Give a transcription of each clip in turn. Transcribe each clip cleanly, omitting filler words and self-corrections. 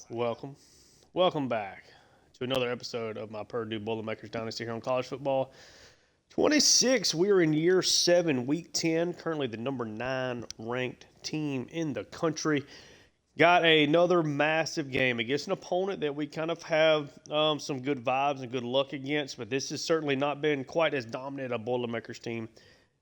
welcome back to another episode of my Purdue Boilermakers Dynasty here on College Football 26. We are in year 7, week 10, currently the number 9 ranked team in the country. Got another massive game against an opponent that we kind of have some good vibes and good luck against, but this has certainly not been quite as dominant a Boilermakers team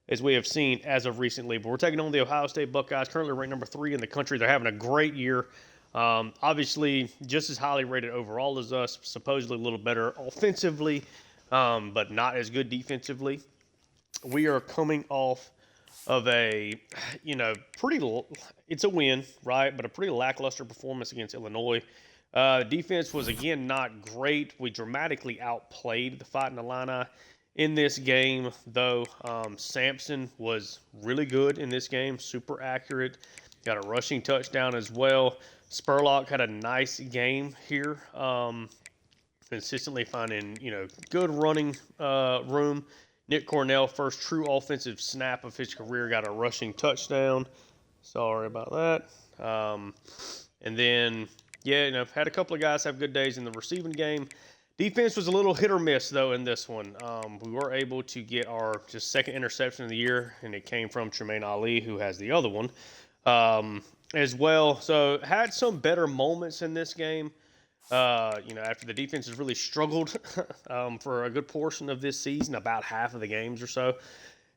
as we have seen as of recently. But we're taking on the Ohio State Buckeyes, currently ranked number 3 in the country. They're having a great year. Obviously, just as highly rated overall as us, supposedly a little better offensively, but not as good defensively. We are coming off of it's a win, right? But a pretty lackluster performance against Illinois. Defense was, again, not great. We dramatically outplayed the Fighting Illini in this game, though. Sampson was really good in this game, super accurate. Got a rushing touchdown as well. Spurlock had a nice game here, consistently finding, good running room. Nick Cornell, first true offensive snap of his career, got a rushing touchdown. Sorry about that. And then, had a couple of guys have good days in the receiving game. Defense was a little hit or miss, though, in this one. We were able to get our just second interception of the year, and it came from Tremaine Ali, who has the other one, as well. So had some better moments in this game. After the defense has really struggled for a good portion of this season, about half of the games or so.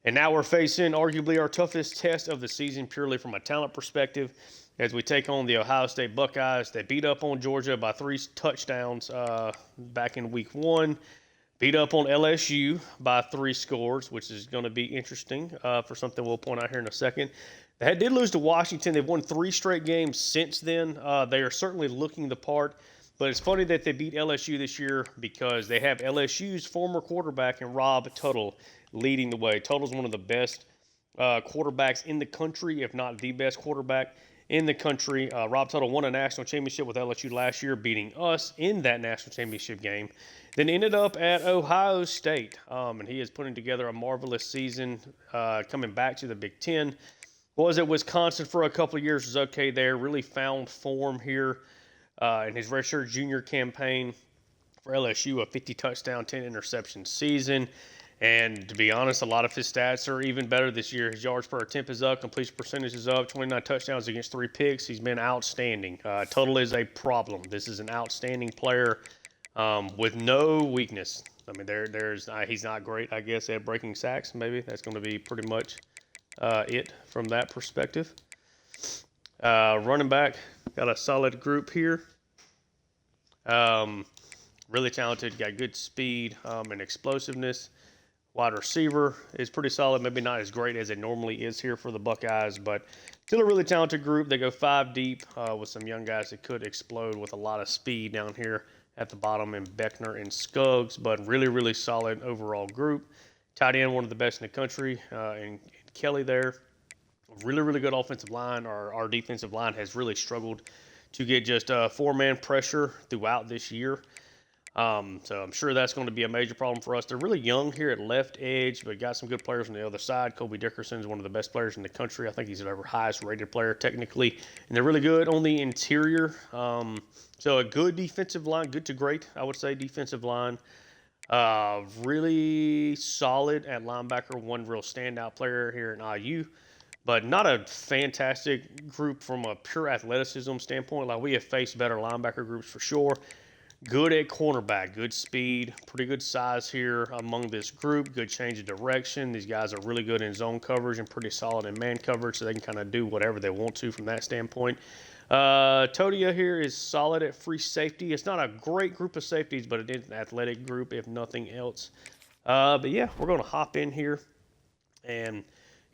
And now we're facing arguably our toughest test of the season purely from a talent perspective as we take on the Ohio State Buckeyes. They beat up on Georgia by 3 touchdowns back in week 1. Beat up on LSU by 3 scores, which is going to be interesting for something we'll point out here in a second. They did lose to Washington. They've won 3 straight games since then. They are certainly looking the part. But it's funny that they beat LSU this year because they have LSU's former quarterback in Rob Tuttle leading the way. Tuttle's one of the best quarterbacks in the country, if not the best quarterback in the country. Rob Tuttle won a national championship with LSU last year, beating us in that national championship game. Then ended up at Ohio State, and he is putting together a marvelous season, coming back to the Big Ten. Was at Wisconsin for a couple of years, was okay there, really found form here. In his redshirt junior campaign for LSU, a 50 touchdown, 10 interception season. And to be honest, a lot of his stats are even better this year. His yards per attempt is up, completion percentage is up, 29 touchdowns against 3 picks. He's been outstanding. Tuttle is a problem. This is an outstanding player with no weakness. I mean, he's not great, I guess, at breaking sacks. Maybe that's going to be pretty much it from that perspective. Running back, got a solid group here. Really talented, got good speed and explosiveness. Wide receiver is pretty solid, maybe not as great as it normally is here for the Buckeyes, but still a really talented group. They go 5 deep with some young guys that could explode with a lot of speed down here at the bottom in Beckner and Scuggs, but really, really solid overall group. Tight end, one of the best in the country, and Kelly there. Really, really good offensive line. Our defensive line has really struggled to get just 4-man pressure throughout this year. So I'm sure that's going to be a major problem for us. They're really young here at left edge, but got some good players on the other side. Kobe Dickerson is one of the best players in the country. I think he's our highest rated player technically. And they're really good on the interior. So a good defensive line, good to great, I would say, defensive line. Really solid at linebacker, one real standout player here in IU. But not a fantastic group from a pure athleticism standpoint. Like, we have faced better linebacker groups for sure. Good at cornerback, good speed, pretty good size here among this group. Good change of direction. These guys are really good in zone coverage and pretty solid in man coverage, so they can kind of do whatever they want to from that standpoint. Todia here is solid at free safety. It's not a great group of safeties, but it is an athletic group, if nothing else. But yeah, we're going to hop in here and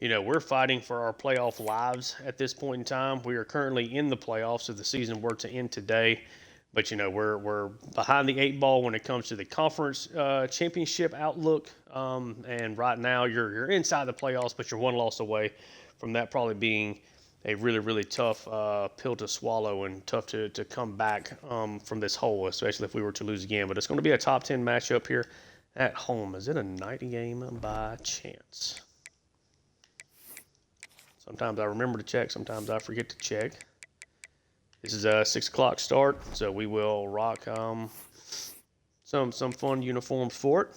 we're fighting for our playoff lives at this point in time. We are currently in the playoffs if the season were to end today. But, we're behind the 8 ball when it comes to the conference championship outlook. And right now you're inside the playoffs, but you're 1 loss away from that probably being a really, really tough pill to swallow and tough to come back from this hole, especially if we were to lose again. But it's going to be a top 10 matchup here at home. Is it a night game by chance? Sometimes I remember to check. Sometimes I forget to check. This is a 6 o'clock start, so we will rock some fun uniforms for it.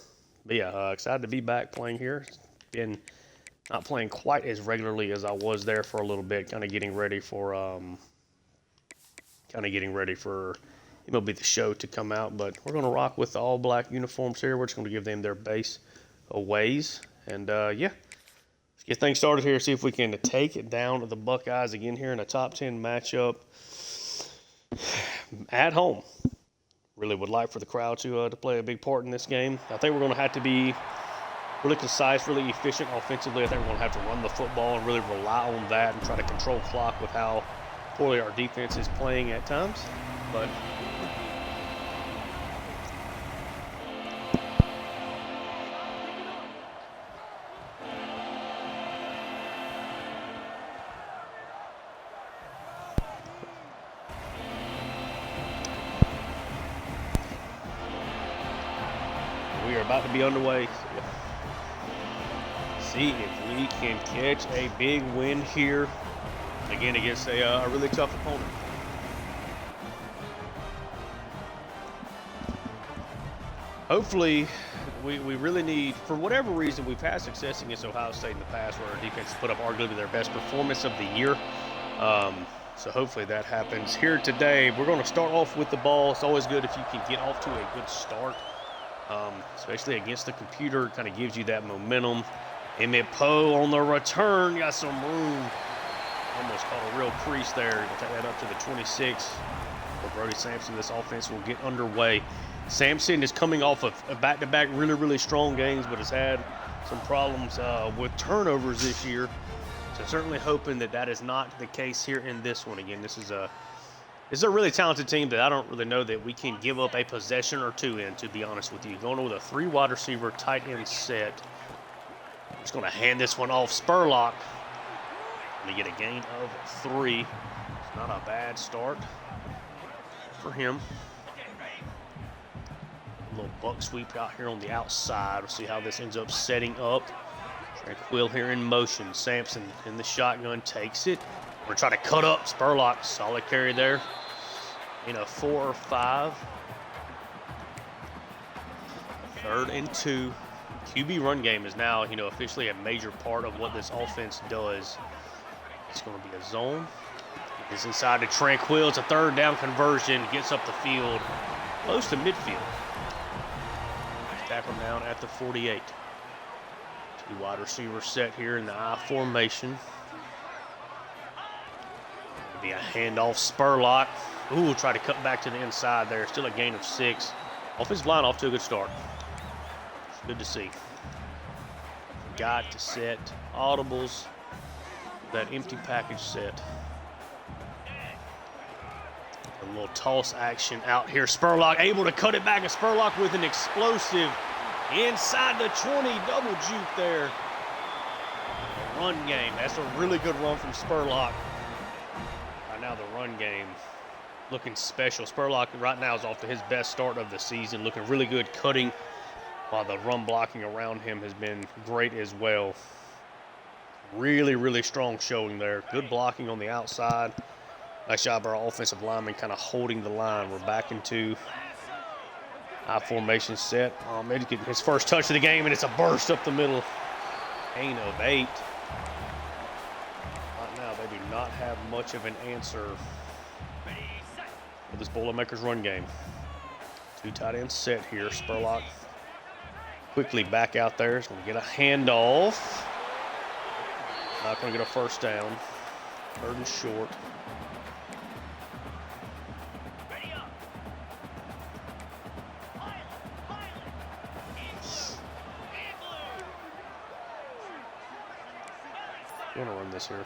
But yeah, excited to be back playing here. Been not playing quite as regularly as I was there for a little bit, kind of getting ready for MLB The Show to come out. But we're gonna rock with the all black uniforms here. We're just gonna give them their base aways, and yeah. Let's get things started here. See if we can take it down to the Buckeyes again here in a top 10 matchup at home. Really would like for the crowd to play a big part in this game. I think we're going to have to be really concise, really efficient offensively. I think we're going to have to run the football and really rely on that and try to control clock with how poorly our defense is playing at times. But we are about to be underway. See if we can catch a big win here, again against a really tough opponent. Hopefully, we really need, for whatever reason, we've had success against Ohio State in the past where our defense put up arguably their best performance of the year. So hopefully that happens here today. We're going to start off with the ball. It's always good if you can get off to a good start. Especially against the computer, kind of gives you that momentum. Emmett Poe on the return, got some room. Almost caught a real crease there. We'll take that up to the 26. For Brody Sampson, this offense will get underway. Sampson is coming off of a back-to-back really strong games, but has had some problems with turnovers this year. So certainly hoping that is not the case here in this one. Again, this is a really talented team that I don't really know that we can give up a possession or two in, to be honest with you. Going with a 3 wide receiver tight end set. I'm just going to hand this one off. Spurlock. Going to get a gain of 3. It's not a bad start for him. A little buck sweep out here on the outside. We'll see how this ends up setting up. Tranquil here in motion. Sampson in the shotgun takes it. We're trying to cut up. Spurlock, solid carry there. 4 or 5. 3rd and 2. QB run game is now, officially a major part of what this offense does. It's going to be a zone. It's inside to Tranquil. It's a 3rd down conversion. Gets up the field, close to midfield. Tackle down at the 48. 2 wide receiver set here in the I formation. Be a handoff. Spurlock. Ooh, try to cut back to the inside there. Still a gain of 6. Offensive line off to a good start. It's good to see. Got to set audibles. That empty package set. A little toss action out here. Spurlock able to cut it back, and Spurlock with an explosive inside the 20. Double juke there. Run game. That's a really good run from Spurlock. Now the run game looking special. Spurlock right now is off to his best start of the season, looking really good cutting, while the run blocking around him has been great as well. Really strong showing there. Good blocking on the outside. Nice job by our offensive lineman kind of holding the line. We're back into I formation set. Maybe getting his first touch of the game, and it's a burst up the middle. Gain of 8. They do not have much of an answer for this Boilermakers run game. 2 tight ends set here. Spurlock quickly back out there. He's going to get a handoff. Not going to get a first down. 3rd and short. Going to run this here.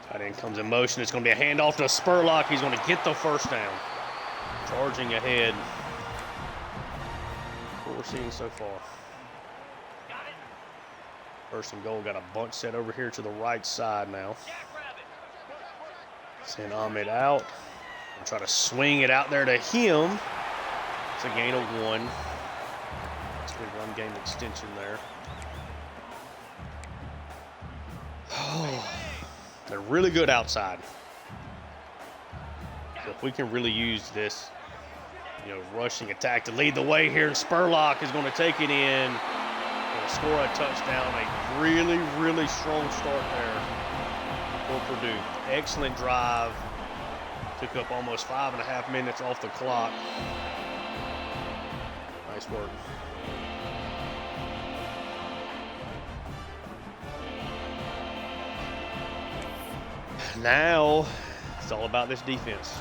Tight end comes in motion. It's going to be a handoff to Spurlock. He's going to get the first down. Charging ahead. What we're seeing so far. 1st and goal. Got a bunch set over here to the right side now. Send Ahmed out. We'll try to swing it out there to him. It's a gain of 1. It's a good run game extension there. Oh. They're really good outside. So if we can really use this, rushing attack to lead the way here, and Spurlock is going to take it in and score a touchdown. A really, really strong start there for Purdue. Excellent drive. Took up almost 5.5 minutes off the clock. Nice work. Now, it's all about this defense.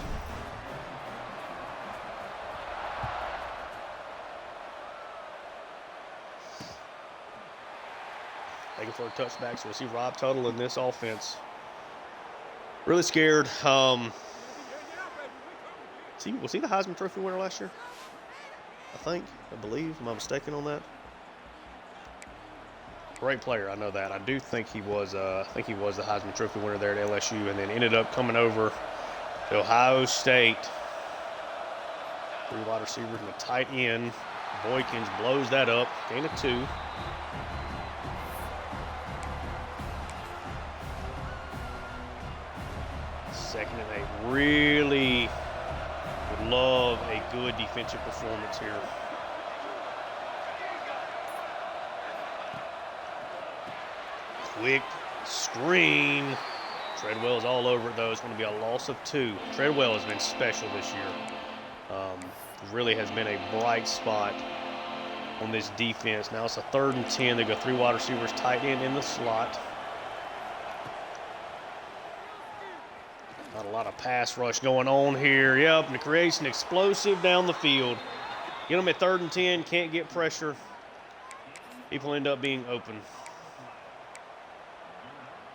Taking for a touchback, so we'll see Rob Tuttle in this offense. Really scared. Was he the Heisman Trophy winner last year? I believe. Am I mistaken on that? Great player, I know that. I do think he was. I think he was the Heisman Trophy winner there at LSU, and then ended up coming over to Ohio State. 3 wide receivers and a tight end. Boykins blows that up. Gain of 2. Second and 8. Really would love a good defensive performance here. Quick screen. Treadwell's all over it, though. It's going to be a loss of 2. Treadwell has been special this year. Really has been a bright spot on this defense. Now it's a 3rd and 10. They go 3 wide receivers, tight end in the slot. Not a lot of pass rush going on here. Yep, and it creates an explosive down the field. Get them at 3rd and 10, can't get pressure. People end up being open.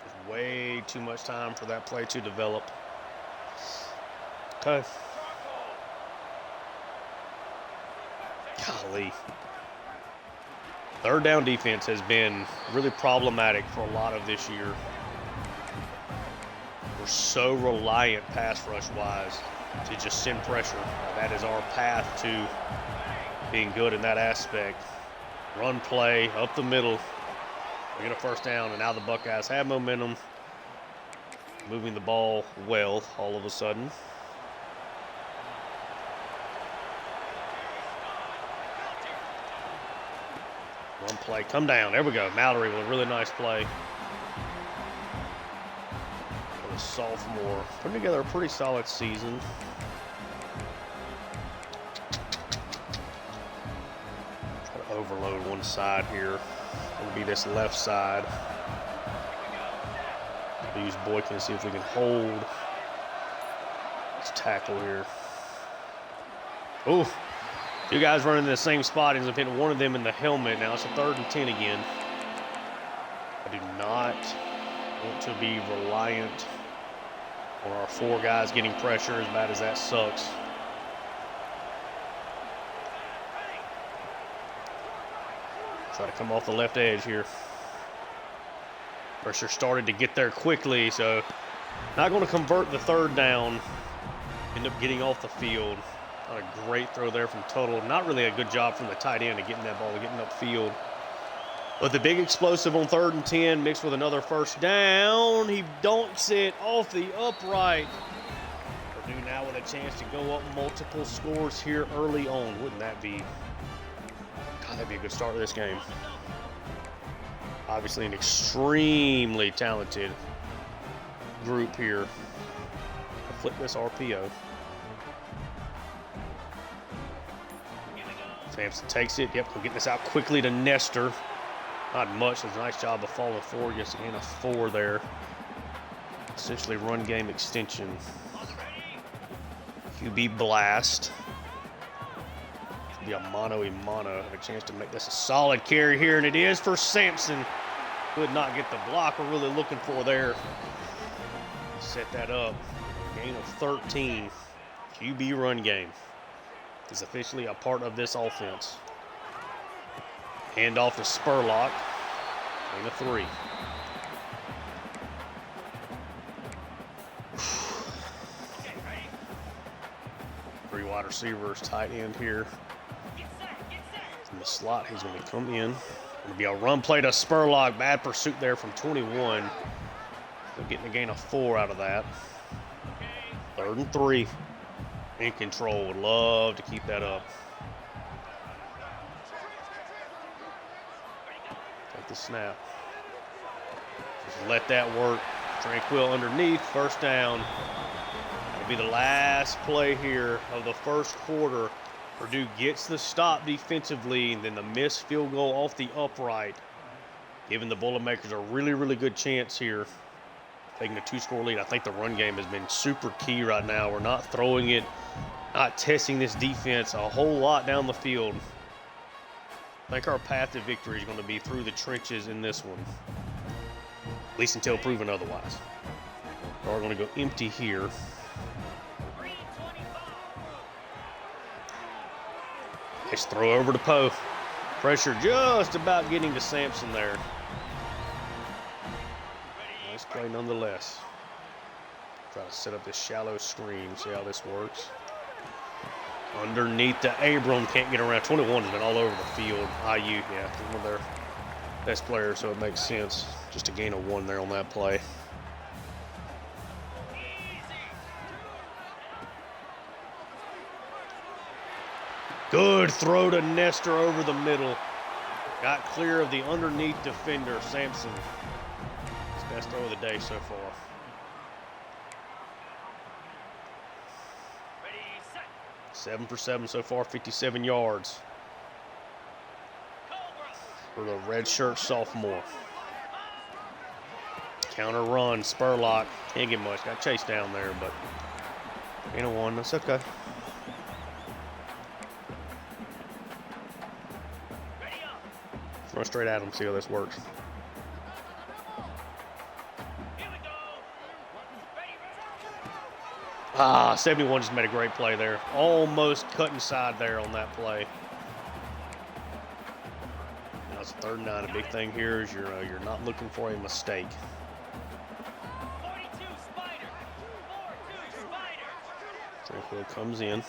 There's way too much time for that play to develop. Okay. Golly. 3rd down defense has been really problematic for a lot of this year. We're so reliant pass rush-wise to just send pressure. That is our path to being good in that aspect. Run play up the middle. We get a 1st down, and now the Buckeyes have momentum. Moving the ball well all of a sudden. Run play, come down. There we go. Mallory with a really nice play. For the sophomore. Putting together a pretty solid season. Try to overload one side here. It'll be this left side. We'll use Boykin to see if we can hold this tackle here. Ooh. 2 guys running in the same spot. Ends up hitting one of them in the helmet. Now it's a 3rd and 10 again. I do not want to be reliant on our 4 guys getting pressure, as bad as that sucks. Try to come off the left edge here. Pressure started to get there quickly, so not going to convert the 3rd down. End up getting off the field. Not a great throw there from Tuttle. Not really a good job from the tight end of getting that ball, getting upfield. But the big explosive on 3rd and 10 mixed with another 1st down. He dunks it off the upright. Purdue now with a chance to go up multiple scores here early on. Wouldn't that be? God, that'd be a good start to this game. Obviously an extremely talented group here. I'll flip this RPO. Sampson takes it. Yep, we'll get this out quickly to Nestor. Not much. Does a nice job of falling forward. Gets in a 4 there. Essentially run game extension. QB blast. Should be a mano-a-mano. A chance to make this a solid carry here, and it is for Sampson. Could not get the block we're really looking for there. Set that up. Gain of 13. QB run game is officially a part of this offense. Hand off to Spurlock. Gain of 3. Three wide receivers, tight end here. In the slot, he's going to come in. Going to be a run play to Spurlock. Bad pursuit there from 21. They're getting a gain of 4 out of that. 3rd and 3. In control. Would love to keep that up. Take the snap. Just let that work. Tranquil underneath. First down. That'll be the last play here of the first quarter. Purdue gets the stop defensively, and then the missed field goal off the upright, giving the Boilermakers a really, really good chance here, taking a 2-score lead. I think the run game has been super key right now. We're not throwing it, not testing this defense a whole lot down the field. I think our path to victory is going to be through the trenches in this one, at least until proven otherwise. We're going to go empty here. Nice throw over to Poe. Pressure just about getting to Sampson there. Nice play nonetheless. Try to set up this shallow screen, see how this works. Underneath to Abram, can't get around. 21 has been all over the field. IU, yeah, one of their best players, so it makes sense. Just a gain of 1 there on that play. Good throw to Nestor over the middle. Got clear of the underneath defender, Sampson. His best throw of the day so far. 7 for 7 so far, 57 yards for the redshirt sophomore. Counter run, Spurlock. Can't get much. Got chased down there, but gain of 1. That's okay. Run straight at him, see how this works. 71 just made a great play there. Almost cut inside there on that play. Now it's 3rd and 9. A big thing here is you're not looking for a mistake. Tranquil comes in.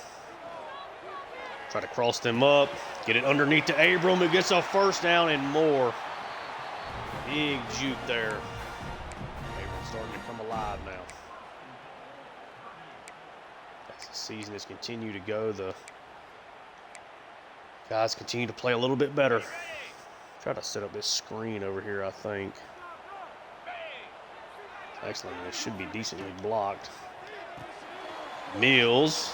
Try to cross them up. Get it underneath to Abram, who gets a first down and more. Big juke there. Abram's starting to come alive now. As the season has continued to go, the guys continue to play a little bit better. Try to set up this screen over here, I think. Excellent. It should be decently blocked. Mills.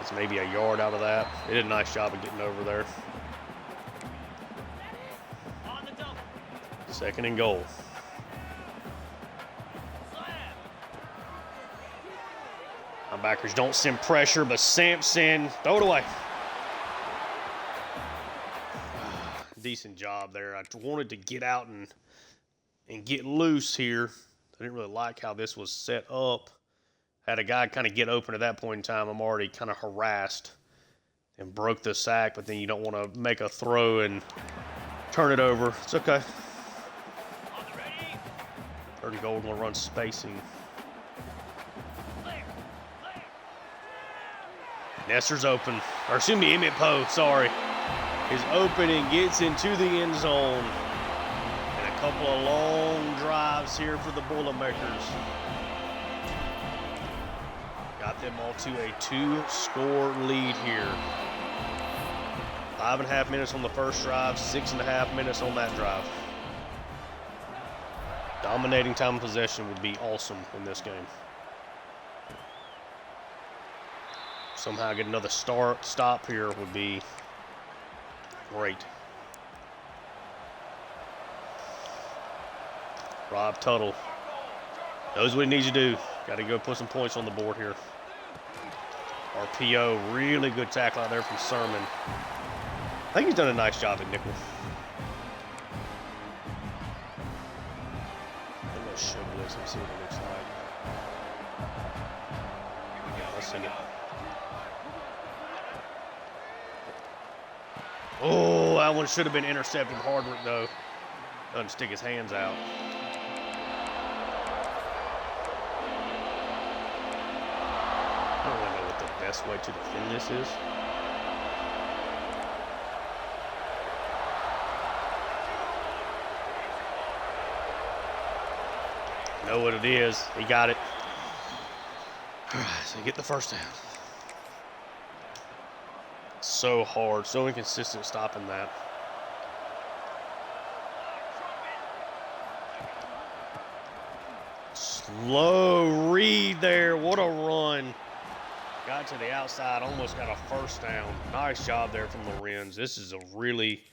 It's maybe a yard out of that. They did a nice job of getting over there. 2nd and goal. Linebackers don't send pressure, but Sampson, throw it away. Decent job there. I wanted to get out and get loose here. I didn't really like how this was set up. Had a guy kind of get open at that point in time. I'm already kind of harassed and broke the sack, but then you don't want to make a throw and turn it over. It's okay. 3rd and goal, going to run spacing. Nestor's open. Or excuse me, Emmett Poe, sorry. Is open and gets into the end zone. And a couple of long drives here for the Boilermakers. Got them all to a 2-score lead here. 5.5 minutes on the first drive, 6.5 minutes on that drive. Dominating time of possession would be awesome in this game. Somehow get another stop here would be great. Rob Tuttle knows what he needs to do. Got to go put some points on the board here. RPO, really good tackle out there from Sermon. I think he's done a nice job at nickel. Let's show this and see what it looks like. Here we go, let's see it. Oh, that one should have been intercepted. Hardwick, though, doesn't stick his hands out. I don't really know what the best way to defend this is. Know what it is. He got it. So get the first down. So hard, so inconsistent stopping that. Slow read there. What a run. Got to the outside, almost got a first down. Nice job there from Lorenz. This is a really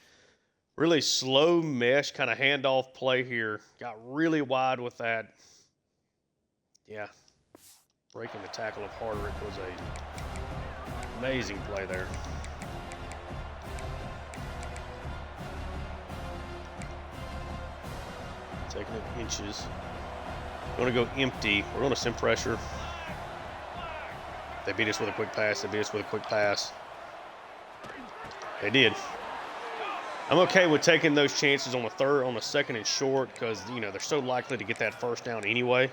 slow mesh kind of handoff play here. Got really wide with that. Yeah. Breaking the tackle of Hardrick was a amazing play there. Taking it inches. Going to go empty. We're going to send pressure. They beat us with a quick pass. They beat us with a quick pass. They did. I'm okay with taking those chances on the second and short because, you know, they're so likely to get that first down anyway.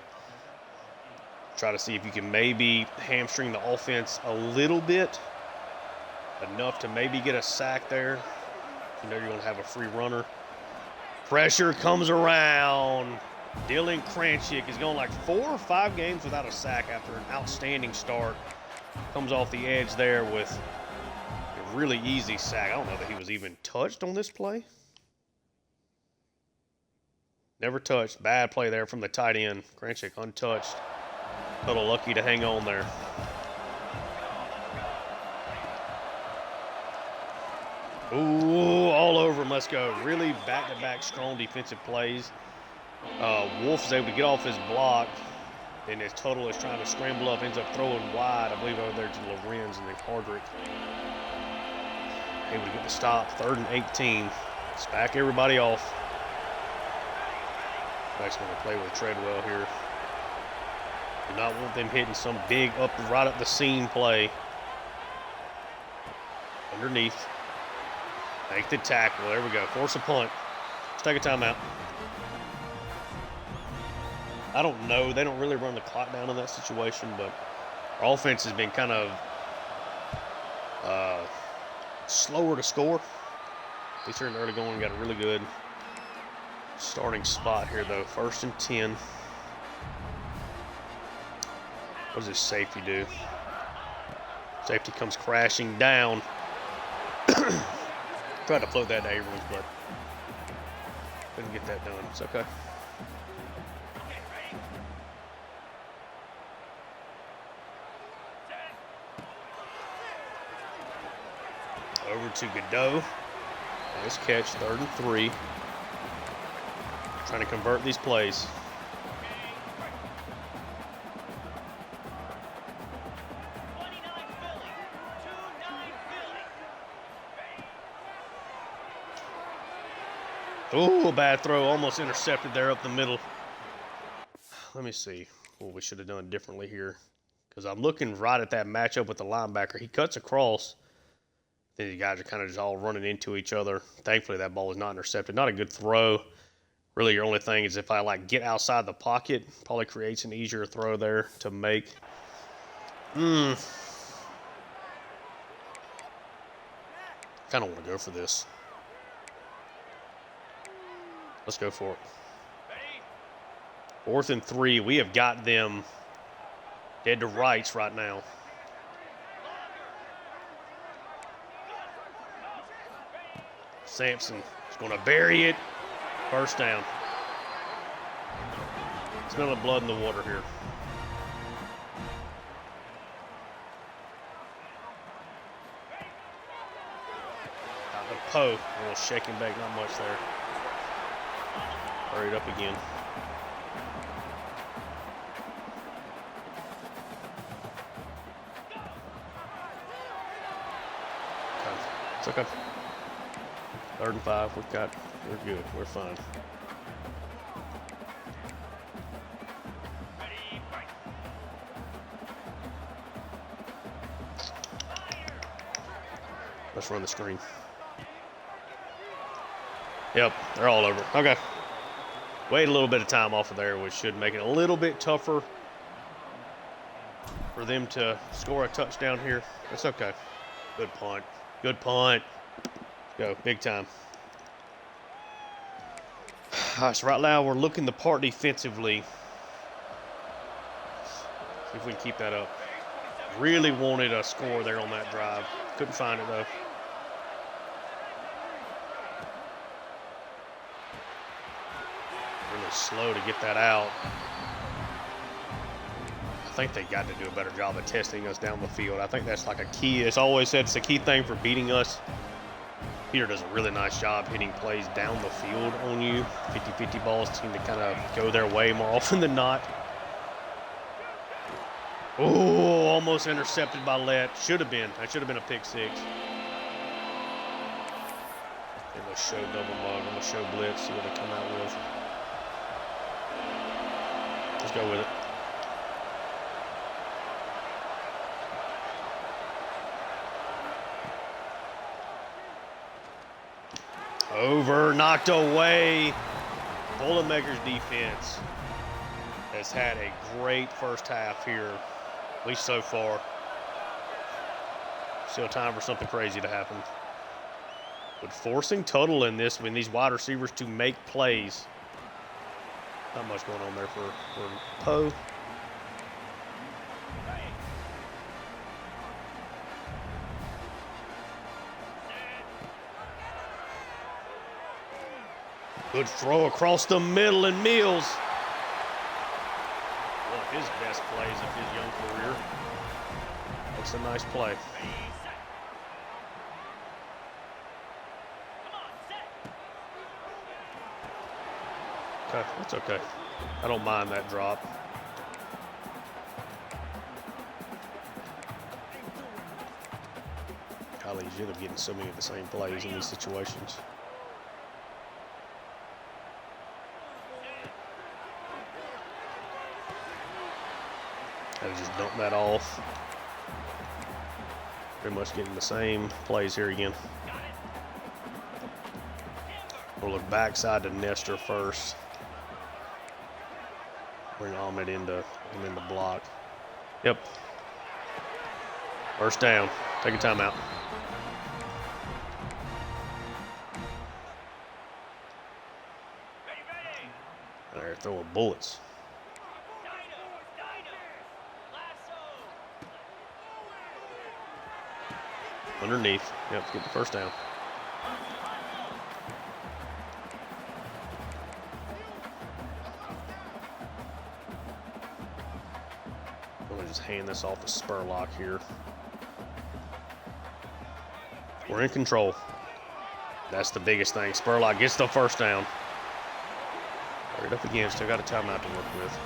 Try to see if you can maybe hamstring the offense a little bit. Enough to maybe get a sack there. You know you're going to have a free runner. Pressure comes around. Dylan Kranchik is going like 4 or 5 games without a sack after an outstanding start. Comes off the edge there with a really easy sack. I don't know that he was even touched on this play. Never touched. Bad play there from the tight end. Kranchik untouched. A little lucky to hang on there. Ooh, all over him. Let's go. Really back-to-back strong defensive plays. Wolf is able to get off his block, and his total is trying to scramble up, ends up throwing wide, I believe, over there to Lorenz, and then Hardrick able to get the stop. 3rd and 18. Let's back everybody off. Nice going to play with Treadwell here. Do not want them hitting some big right up the seam play. Underneath. Make the tackle. There we go. Force a punt. Let's take a timeout. I don't know. They don't really run the clock down in that situation, but our offense has been kind of slower to score. At least here in the early going, we got a really good starting spot here, though. 1st and 10. What does this safety do? Safety comes crashing down. Tried to float that to Abrams, but couldn't get that done. It's okay. Over to Godot. Nice catch, 3rd and 3. Trying to convert these plays. Ooh, a bad throw. Almost intercepted there up the middle. Let me see what we should have done differently here. Because I'm looking right at that matchup with the linebacker. He cuts across. Then the guys are kind of just all running into each other. Thankfully, that ball was not intercepted. Not a good throw. Really, your only thing is if I, like, get outside the pocket, probably creates an easier throw there to make. Kind of want to go for this. Let's go for it. 4th and 3. We have got them dead to rights right now. Sampson is going to bury it. First down. Smell of blood in the water here. Out of Poe. A little shake and bake, not much there. Hurried up again. It's okay. 3rd and 5. We're good. We're fine. Let's run the screen. Yep, they're all over. Okay. Wait a little bit of time off of there, which should make it a little bit tougher for them to score a touchdown here. That's okay. Good punt. Good punt. Go, big time. All right, so right now we're looking the part defensively. See if we can keep that up. Really wanted a score there on that drive. Couldn't find it, though. Really slow to get that out. I think they got to do a better job of testing us down the field. I think that's like a key. It's always said it's a key thing for beating us. Peter does a really nice job hitting plays down the field on you. 50-50 balls seem to kind of go their way more often than not. Oh, almost intercepted by Lett. Should have been. That should have been a pick six. I'm going to show double mug. I'm going to show blitz, see what they come out with. Let's go with it. Over, knocked away. Boilermakers defense has had a great first half here, at least so far. Still time for something crazy to happen. But forcing total in this, when these wide receivers to make plays. Not much going on there for Poe. Good throw across the middle, and Mills. One of his best plays of his young career. That's a nice play. Okay, that's okay. I don't mind that drop. Golly, you end up getting so many of the same plays in these situations. I just dump that off. Pretty much getting the same plays here again. We'll look backside to Nestor first. Bring Ahmed in the block. Yep. First down. Take a timeout. They're throwing bullets. Underneath. Yep, get the first down. I'm going to just hand this off to Spurlock here. We're in control. That's the biggest thing. Spurlock gets the first down. Hurry it up again. Still got a timeout to work with.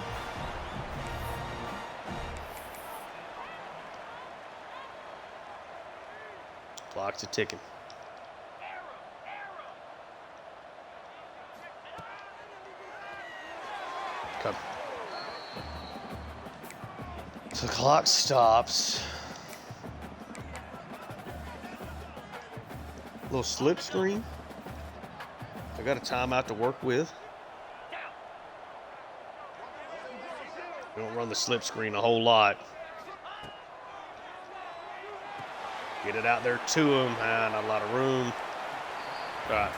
Clock's ticking. Come. So the clock stops. Little slip screen. I got a timeout to work with. We don't run the slip screen a whole lot. Get it out there to him. Not a lot of room. All right.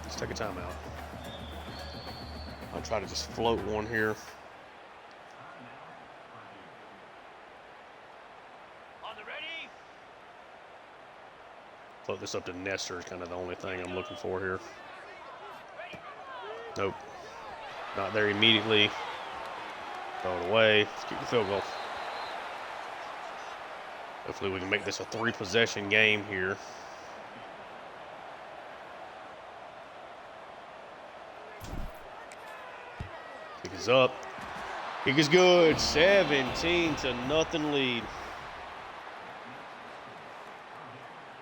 Let's take a timeout. I'll try to just float one here. Float this up to Nestor is kind of the only thing I'm looking for here. Nope. Not there immediately. Throw it away. Let's keep the field goal. Hopefully we can make this a 3-possession game here. Kick is up. Kick is good. 17-0 lead.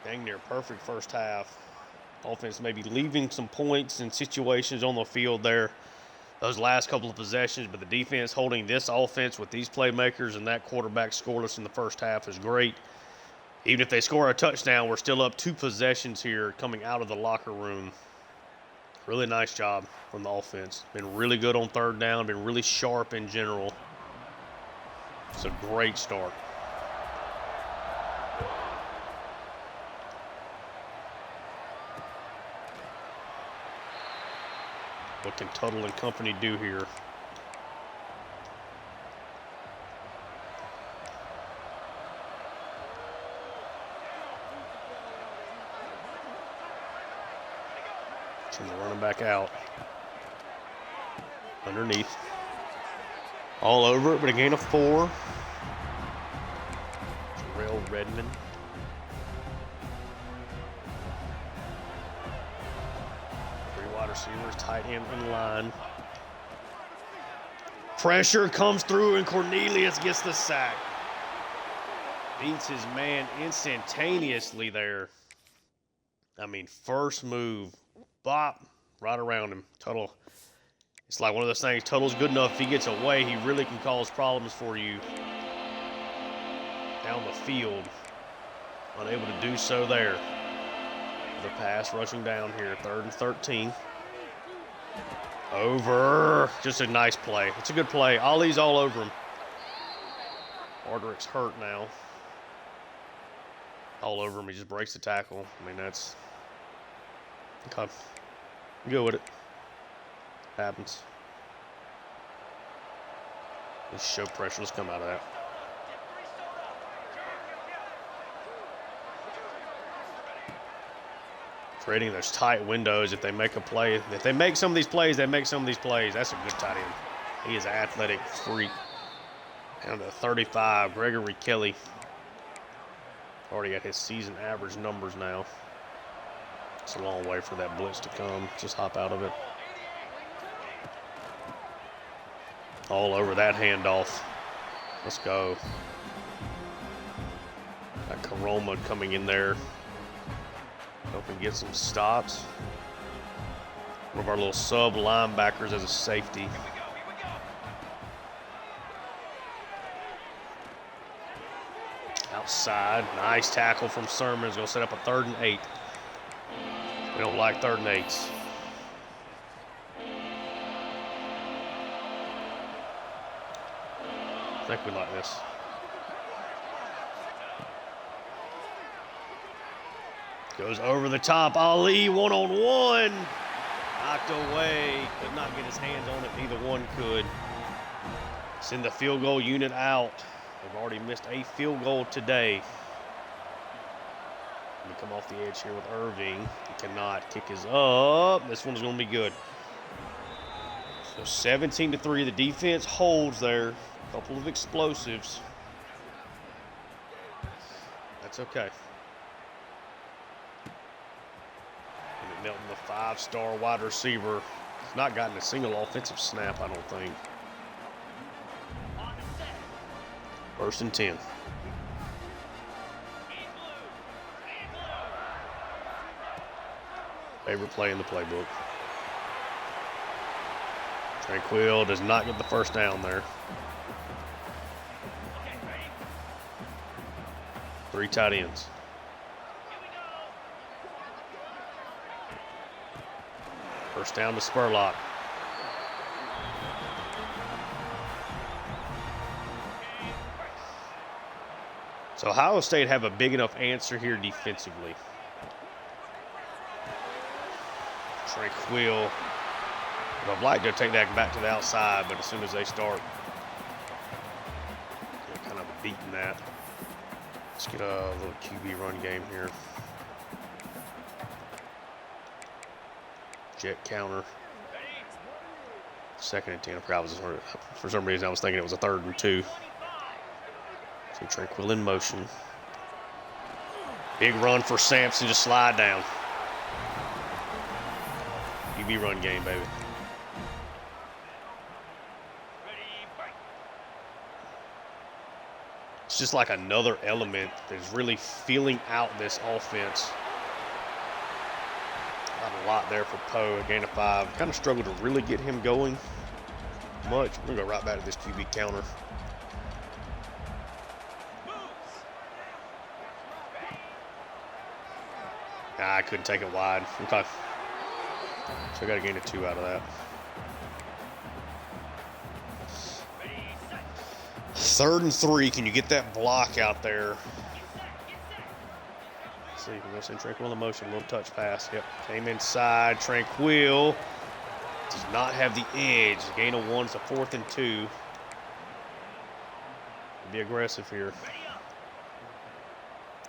Dang near perfect first half. Offense maybe leaving some points and situations on the field there those last couple of possessions, but the defense holding this offense with these playmakers and that quarterback scoreless in the first half is great. Even if they score a touchdown, we're still up 2 possessions here coming out of the locker room. Really nice job from the offense. Been really good on third down, been really sharp in general. It's a great start. What can Tuttle and company do here? She's running back out. Underneath. All over it, but a gain of 4. Jarrell Redmond. Three wide receivers, tight end in line. Pressure comes through, and Cornelius gets the sack. Beats his man instantaneously there. I mean, first move, bop, right around him. Tuttle. It's like one of those things, Tuttle's good enough. If he gets away, he really can cause problems for you down the field. Unable to do so there. The pass rushing down here, 3rd and 13. Over. Just a nice play. It's a good play. Ollie's all over him. Ardrick's hurt now. All over him. He just breaks the tackle. I mean, that's... Okay. Go with it. Happens. Let's show pressure. Let's come out of that. Creating those tight windows if they make a play. If they make some of these plays, they make some of these plays. That's a good tight end. He is an athletic freak. Down to 35, Gregory Kelly. Already got his season average numbers now. It's a long way for that blitz to come. Just hop out of it. All over that handoff. Let's go. Got Karoma coming in there. Hoping to get some stops. One of our little sub linebackers as a safety. Outside, nice tackle from Sermon. Is going to set up a 3rd and 8. We don't like 3rd and 8s. I think we like this. Goes over the top. Ali one-on-one. Knocked away. Could not get his hands on it. Neither one could. Send the field goal unit out. They've already missed a field goal today. Let me come off the edge here with Irving. He cannot kick his up. This one's going to be good. So 17-3. The defense holds there. A couple of explosives. That's okay. Melton, the 5-star wide receiver, has not gotten a single offensive snap, I don't think. 1st and 10. Favorite play in the playbook. Tranquil does not get the first down there. 3 tight ends. First down to Spurlock. So Ohio State have a big enough answer here defensively. Tranquil. I'd like to take that back to the outside, but as soon as they start, they're kind of beating that. Let's get a little QB run game here. Jet counter. 2nd and 10. I forgot for some reason I was thinking it was a 3rd and 2. So Tranquil in motion. Big run for Sampson, just slide down. QB run game, baby. It's just like another element that's really feeling out this offense. Not a lot there for Poe, a gain of 5. Kind of struggled to really get him going much. We're going to go right back to this QB counter. I couldn't take it wide. Okay. So I got a gain of 2 out of that. 3rd and 3. Can you get that block out there? Let's see, we're going to send Tranquil in motion. Little touch pass. Yep. Came inside. Tranquil does not have the edge. Gain of 1. It's a 4th and 2. Be aggressive here.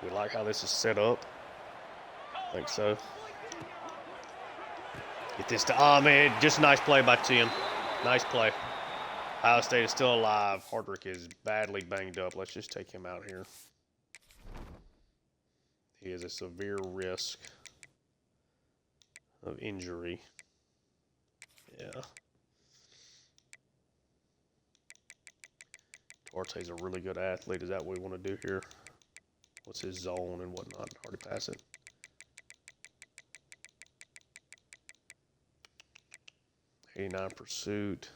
We like how this is set up. I think so. Get this to, oh man, just a nice play by Tim. Nice play. Ohio State is still alive. Hardrick is badly banged up. Let's just take him out here. He is a severe risk of injury. Yeah. Duarte's a really good athlete. Is that what we want to do here? What's his zone and whatnot? Already pass it. '89 pursuit.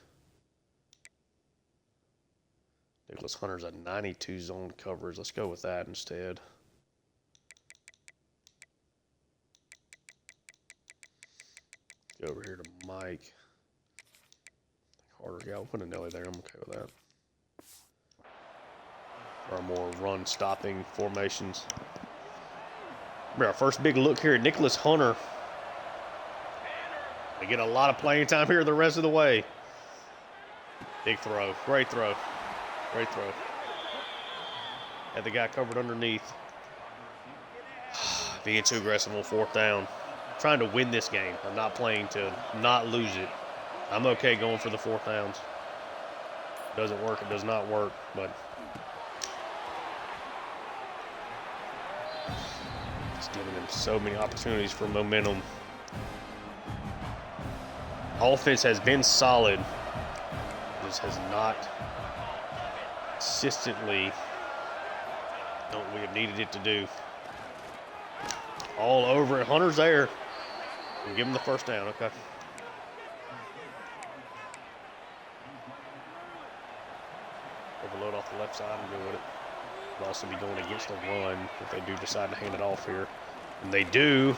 Nicholas Hunter's a 92 zone coverage. Let's go with that instead. Go over here to Mike. Harder. Yeah, I'll put a Nelly there. I'm okay with that. Our more run-stopping formations. Our first big look here at Nicholas Hunter. We get a lot of playing time here the rest of the way. Big throw. Great throw. Great throw. Had the guy covered underneath. Being too aggressive on 4th down. Trying to win this game. I'm not playing to not lose it. I'm okay going for the 4th downs. Doesn't work, it does not work, but it's giving them so many opportunities for momentum. Offense has been solid. Just has not consistently done what we have needed it to do. All over it. Hunter's there. We'll give him the 1st down. Okay. Overload off the left side and go with it. Will also be going against the run if they do decide to hand it off here. And they do.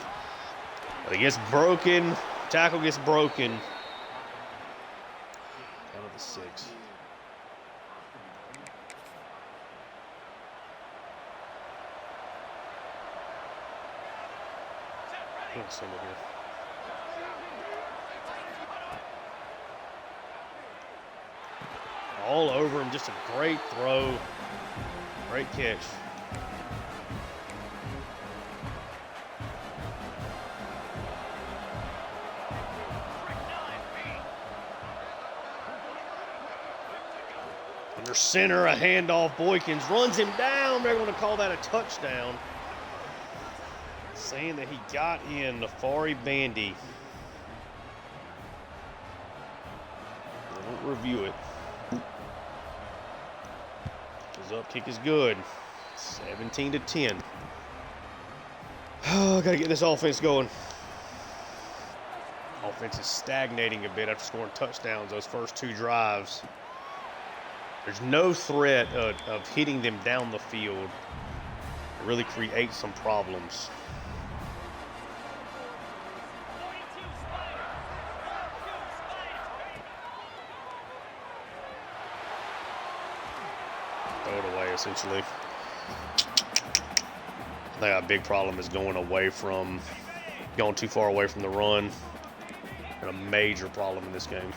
But it gets broken. Tackle gets broken. Down to the 6. Here. All over him, just a great throw, great catch. Under center, a handoff. Boykins runs him down. They're going to call that a touchdown. Saying that he got in Nafari Bandy. They don't review it. His up kick is good. 17-10. Oh, got to get this offense going. Offense is stagnating a bit after scoring touchdowns those first 2 drives. There's no threat of hitting them down the field. It really creates some problems. Throw it away, essentially. I think our big problem is going too far away from the run. And a major problem in this game.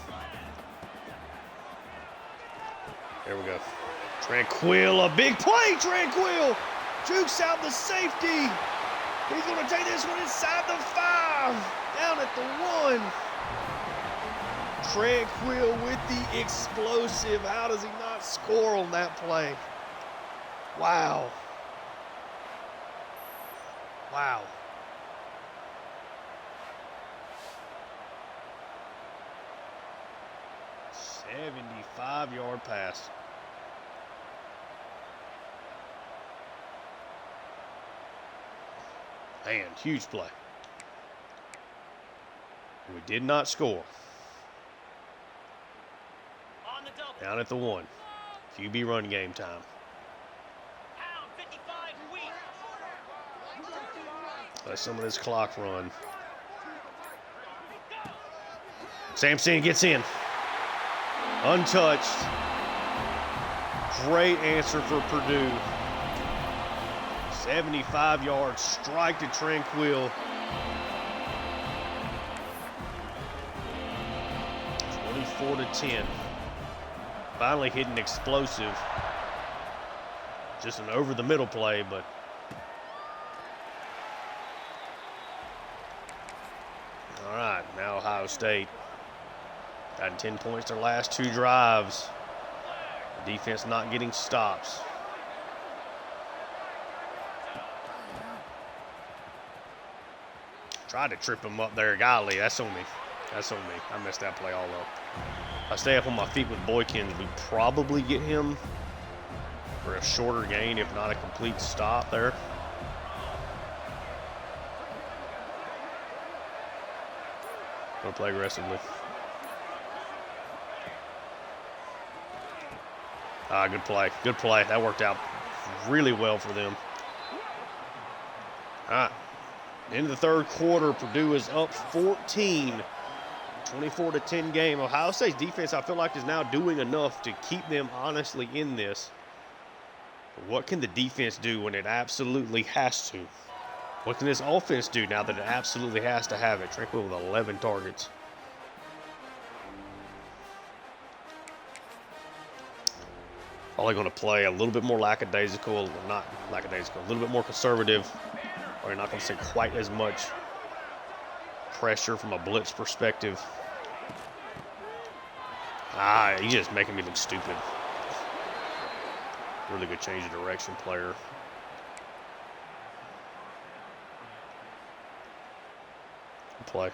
There we go. Tranquil, a big play, Tranquil. Jukes out the safety. He's going to take this one inside the 5. Down at the 1. Tranquil with the explosive. How does he not score on that play? Wow. Wow. a 75-yard pass. Man, huge play. We did not score. Down at the 1. QB run game time. Let some of this clock run. Sampson gets in. Untouched. Great answer for Purdue. 75 yards, strike to Tranquil. 24-10. Finally hitting explosive. Just an over the middle play, but all right, now Ohio Ohio State. Got 10 points their last 2 drives. The defense not getting stops. Tried to trip him up there. Golly, that's on me. That's on me. I messed that play all up. If I stay up on my feet with Boykins, we probably get him for a shorter gain, if not a complete stop there. Gonna play aggressively. Good play. Good play. That worked out really well for them. Into the third quarter, Purdue is up 14. 24-10 game. Ohio State's defense, I feel like, is now doing enough to keep them honestly in this. But what can the defense do when it absolutely has to? What can this offense do now that it absolutely has to have it? Tranquil with 11 targets. Probably going to play a little bit more lackadaisical, not lackadaisical, a little bit more conservative. Or you're not going to see quite as much pressure from a blitz perspective. He's just making me look stupid. Really good change of direction player. Good play.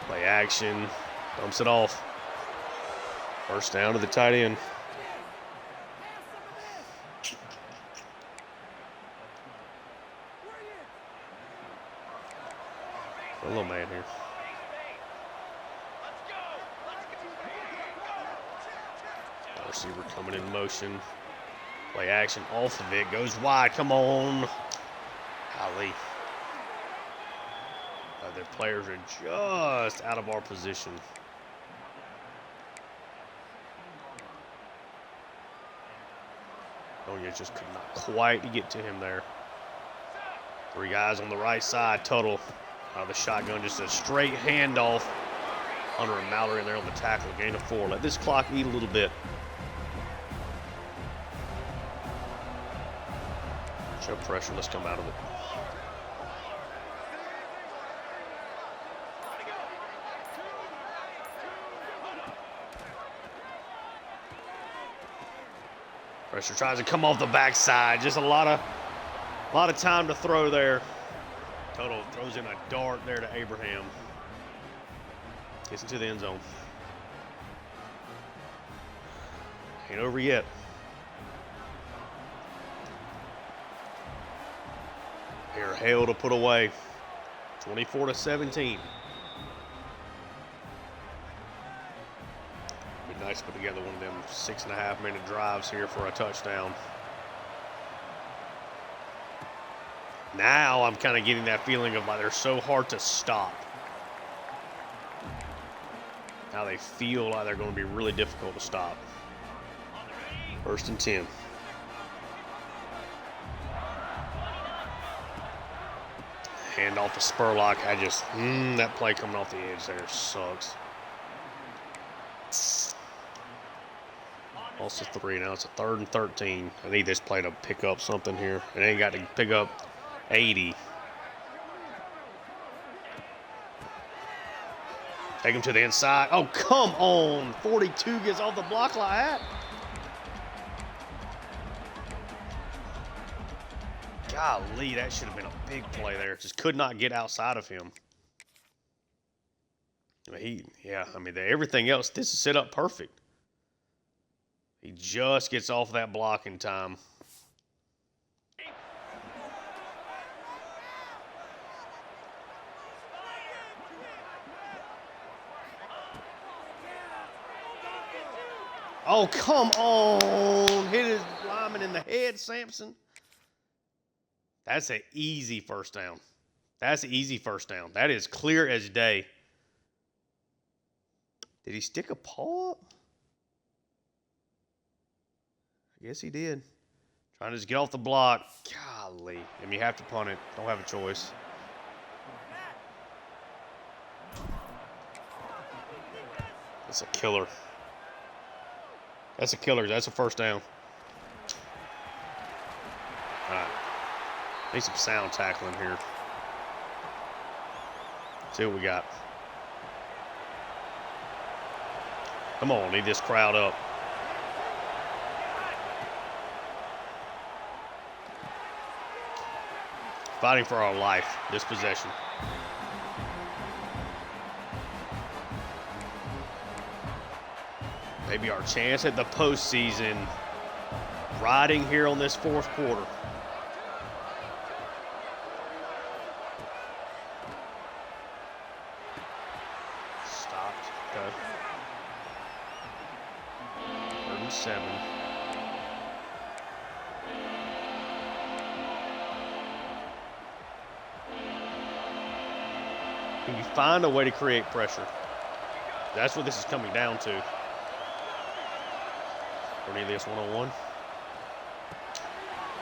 Play action. Bumps it off. First down to the tight end. A little man here. Receiver coming in motion. Play action off of it. Goes wide. Come on. Golly. Their players are just out of our position. Oh, yeah, just could not quite get to him there. 3 guys on the right side total. The shotgun, just a straight handoff. Hunter and Mallory in there on the tackle. Gain of 4. Let this clock eat a little bit. Show pressure. Let's come out of it. Pressure tries to come off the backside. Just a lot of time to throw there. Toto throws in a dart there to Abraham. Gets into the end zone. Ain't over yet. Here, Hale to put away. 24-17. Be nice to put together one of them 6.5-minute drives here for a touchdown. Now I'm kind of getting that feeling of like they're so hard to stop. Now they feel like they're going to be really difficult to stop. 1st and 10. Hand off to Spurlock. That play coming off the edge there sucks. Also 3. Now it's a 3rd and 13. I need this play to pick up something here. It ain't got to pick up 80. Take him to the inside. Oh, come on. 42 gets off the block like that. Golly, that should have been a big play there. Just could not get outside of him. Everything else, this is set up perfect. He just gets off that block in time. Oh, come on. Hit his lineman in the head, Sampson. That's an easy first down. That's an easy first down. That is clear as day. Did he stick a paw up? I guess he did. Trying to just get off the block. Golly. You have to punt it. Don't have a choice. That's a killer. That's a killer. That's a first down. All right. Need some sound tackling here. See what we got. Come on, need this crowd up. Fighting for our life, this possession. Maybe our chance at the postseason. Riding here on this fourth quarter. Stopped. Okay. 37. Can you find a way to create pressure? That's what this is coming down to. Cornelius one-on-one.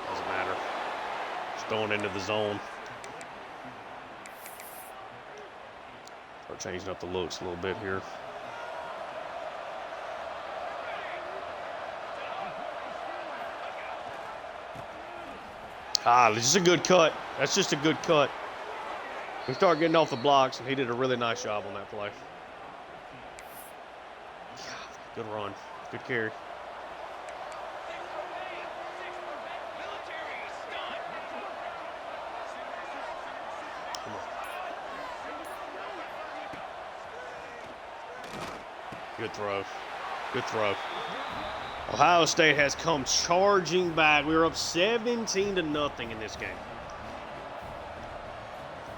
Doesn't matter. Just going into the zone. Start changing up the looks a little bit here. This is a good cut. That's just a good cut. We start getting off the blocks, and he did a really nice job on that play. Good run. Good carry. Come on. Good throw. Good throw. Ohio State has come charging back. We were up 17-0 in this game.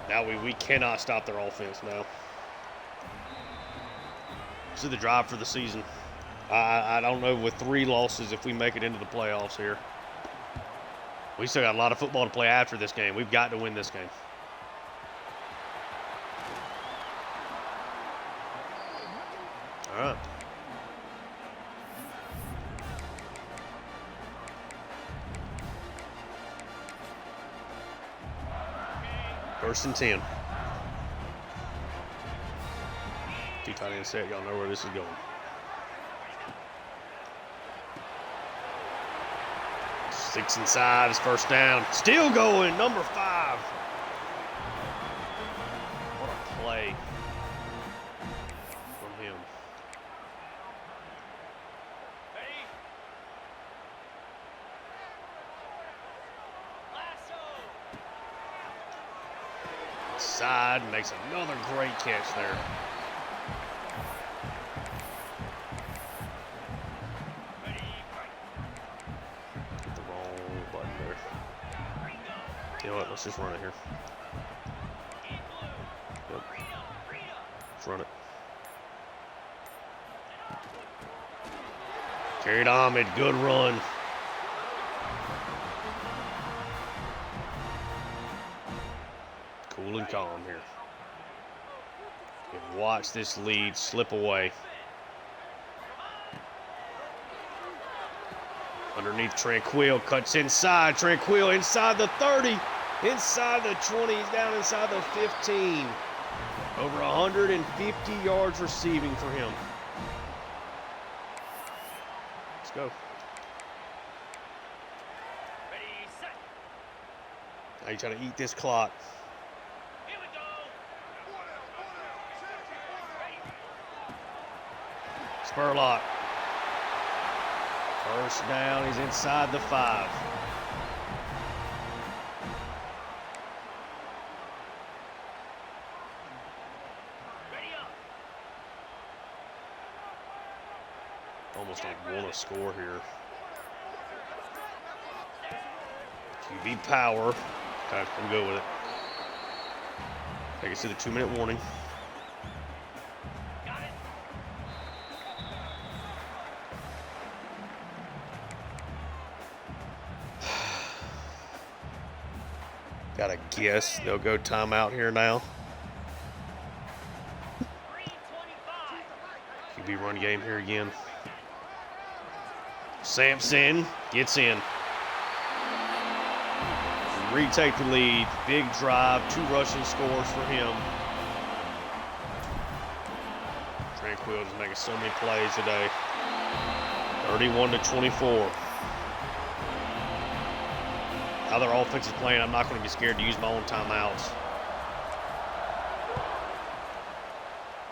Now we cannot stop their offense now. This is the drive for the season. I don't know with 3 losses if we make it into the playoffs here. We still got a lot of football to play after this game. We've got to win this game. All right. First and 10. Two tight end set. Y'all know where this is going. Six inside is first down. Still going. Number 5. What a play from him. Side makes another great catch there. Hit the wrong button there. You know what? Let's just run it here. Yep. Let's run it. Carried Ahmed. Good run. Cool and calm here. And watch this lead slip away. Underneath Tranquil, cuts inside. Tranquil inside the 30, inside the 20, he's down inside the 15. Over 150 yards receiving for him. Let's go. Now you trying to eat this clock. Spurlock. First down, he's inside the 5. Almost don't want to score here. QB power. Okay, I'm good with it. Take us to the 2-minute warning. Gotta guess they'll go timeout here now. QB run game here again. Sampson gets in. Retake the lead. Big drive. 2 rushing scores for him. Tranquil is making so many plays today. 31-24. How their offense is playing, I'm not going to be scared to use my own timeouts.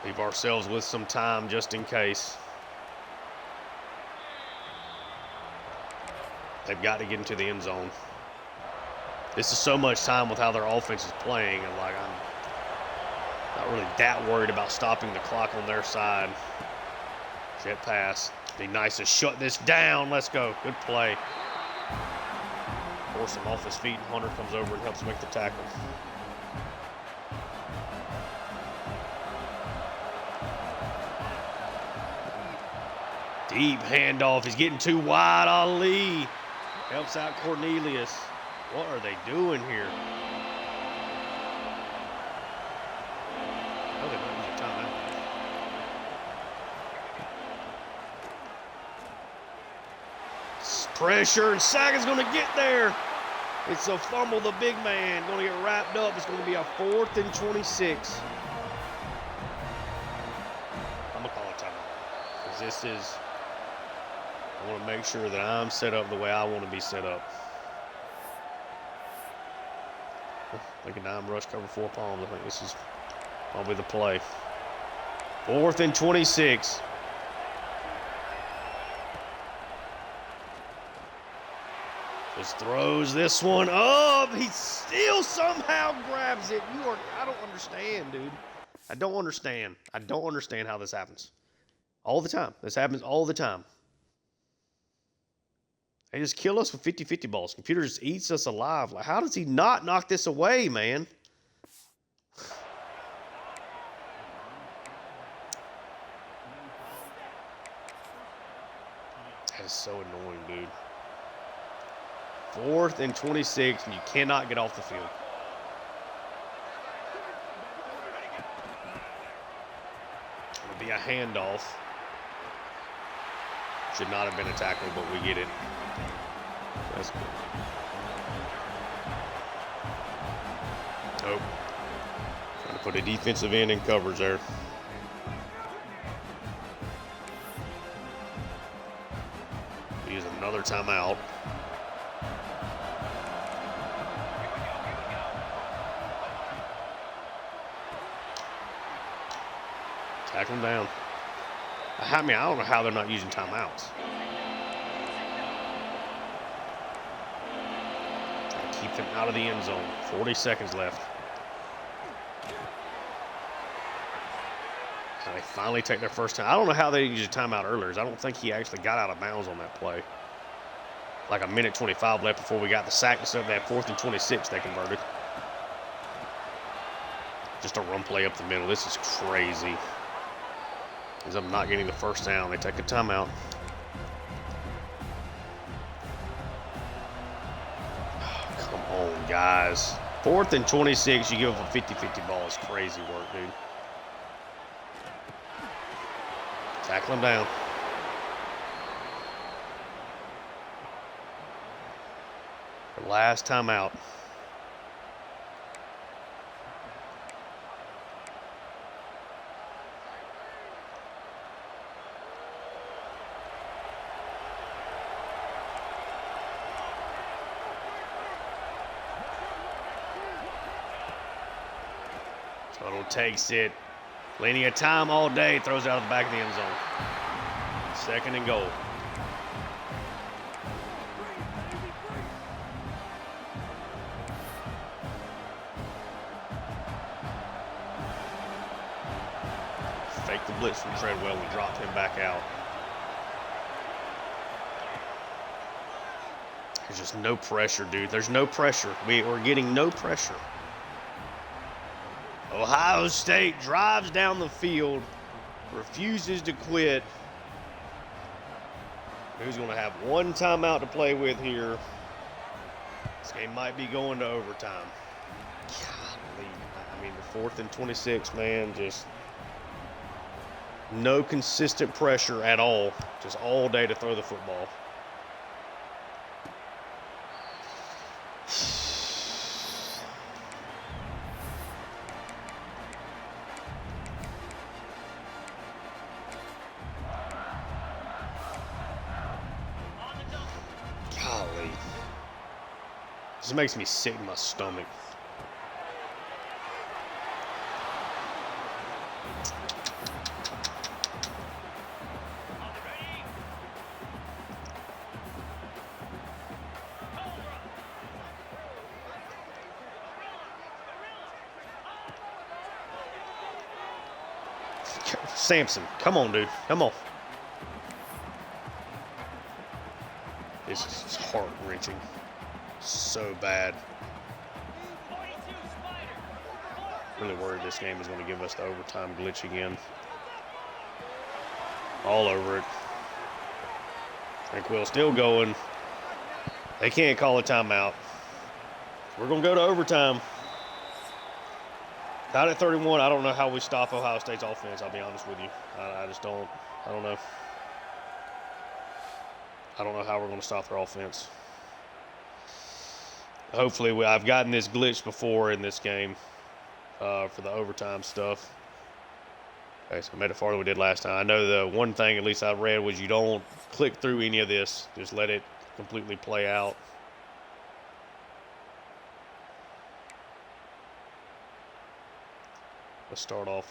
Leave ourselves with some time just in case. They've got to get into the end zone. This is so much time with how their offense is playing, and like I'm not really that worried about stopping the clock on their side. Jet pass. Be nice to shut this down. Let's go. Good play. Force him off his feet, and Hunter comes over and helps make the tackle. Deep handoff. He's getting too wide. Ali helps out Cornelius. What are they doing here? Oh, they might use a timeout. Pressure, and Sagan's going to get there. It's a fumble, the big man. Going to get wrapped up. It's going to be a 4th and 26. I'm going to call it timeout. Because this is, I want to make sure that I'm set up the way I want to be set up. Like a dime rush, cover 4 palms. I think this is probably the play. 4th and 26. Just throws this one up. He still somehow grabs it. I don't understand, dude. I don't understand. I don't understand how this happens. All the time. This happens all the time. They just kill us with 50-50 balls. Computer just eats us alive. Like, how does he not knock this away, man? That is so annoying, dude. 4th and 26, and you cannot get off the field. It'll be a handoff. Should not have been a tackle, but we get it. That's good. Oh. Trying to put a defensive end in coverage there. Use another timeout. Tackle him down. I mean, I don't know how they're not using timeouts. Trying to keep them out of the end zone. 40 seconds left. So they finally take their first time. I don't know how they used a timeout earlier. I don't think he actually got out of bounds on that play. Like a minute 25 left before we got the sack and stuff. That 4th and 26 they converted. Just a run play up the middle. This is crazy. Because I'm not getting the first down. They take a timeout. Oh, come on, guys. 4th and 26, you give up a 50-50 ball. It's crazy work, dude. Tackle him down. The last timeout. Tuttle takes it. Plenty of time all day. Throws it out of the back of the end zone. 2nd and goal. Fake the blitz from Treadwell and dropped him back out. There's just no pressure, dude. There's no pressure. We're getting no pressure. Ohio State drives down the field, refuses to quit. Who's going to have one timeout to play with here? This game might be going to overtime. Golly. I mean, the 4th and 26, man, just no consistent pressure at all. Just all day to throw the football. This makes me sick in my stomach. Sampson, come on, dude. Come on. This is heart-wrenching. So bad. Really worried this game is going to give us the overtime glitch again. All over it. Tranquil still going. They can't call a timeout. We're going to go to overtime. Down at 31, I don't know how we stop Ohio State's offense, I'll be honest with you. I just don't. I don't know. I don't know how we're going to stop their offense. Hopefully, I've gotten this glitch before in this game for the overtime stuff. Okay, so I made it farther than we did last time. I know the one thing, at least I read, was you don't click through any of this. Just let it completely play out. Let's start off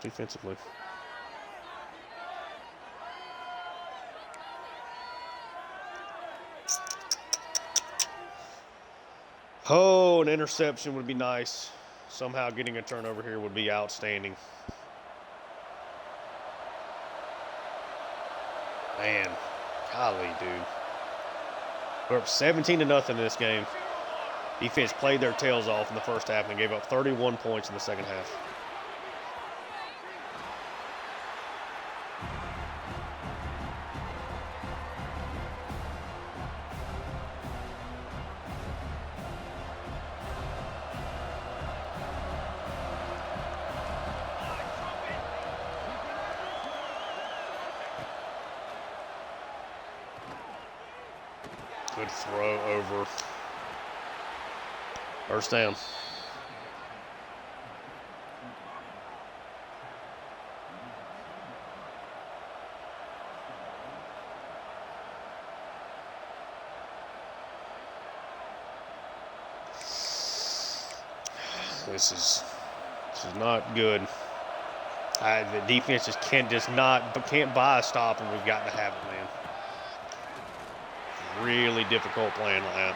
defensively. Oh, an interception would be nice. Somehow getting a turnover here would be outstanding. Man, golly, dude. We're up 17-0 in this game. Defense played their tails off in the first half and gave up 31 points in the second half. Good throw over. First down. This is not good. The defense just can't buy a stop, and we've got to have it, man. Really difficult playing like that.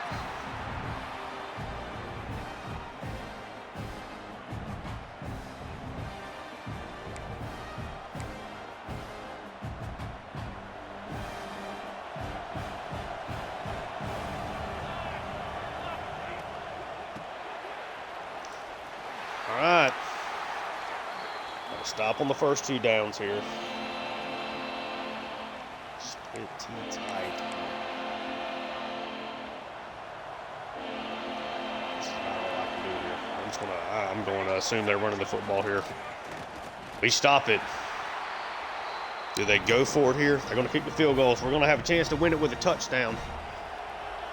All right. Stop on the first two downs here. Split too tight. I'm going to assume they're running the football here. We stop it. Do they go for it here? They're going to kick the field goals. We're going to have a chance to win it with a touchdown.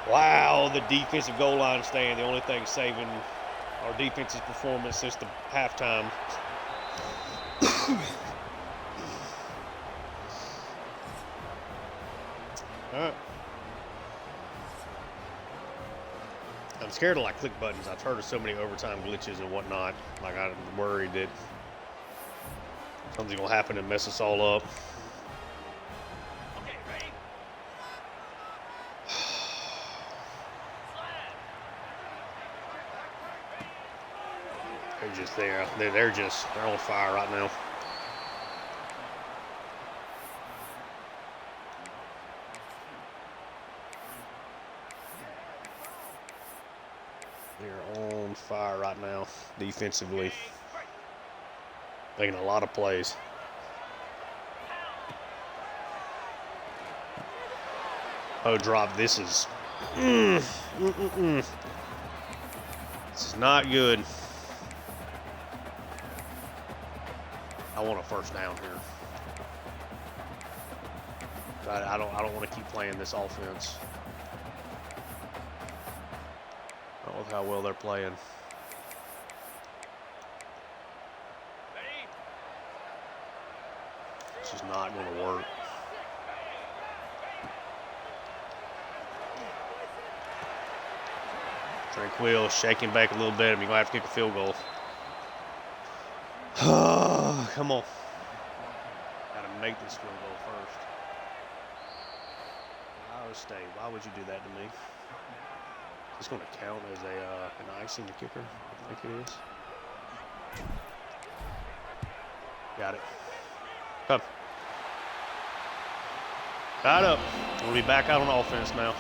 Wow, the defensive goal line stand, the only thing saving our defense's performance since the halftime. All right. I'm scared to click buttons. I've heard of so many overtime glitches and whatnot. I'm worried that something's gonna happen and mess us all up. Okay, ready? They're just there. They're on fire right now. They're on fire right now, defensively. Making a lot of plays. Oh, drop. This is... This is not good. I want a first down here. I don't want to keep playing this offense. Not with how well they're playing. This is not going to work. Tranquil, shaking back a little bit. You're going to have to kick a field goal. Come on. Got to make this field goal first. Ohio State, why would you do that to me? It's going to count as an icing the kicker. I think it is. Got it. Up. Got up. We'll be back out on offense now.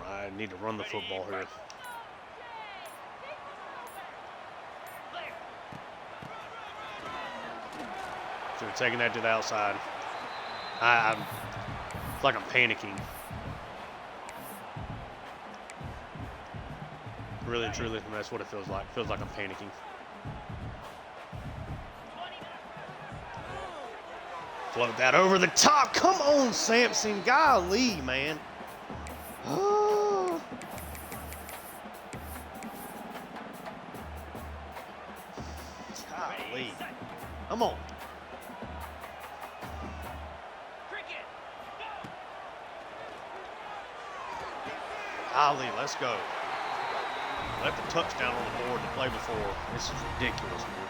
I need to run the football here. Should have taken that to the outside. It's like I'm panicking. Really and truly, that's what it feels like. It feels like I'm panicking. Float that over the top. Come on, Sampson. Golly, man. Oh. Golly. Come on. Golly, let's go. Left the touchdown on the board to play before. This is ridiculous, man.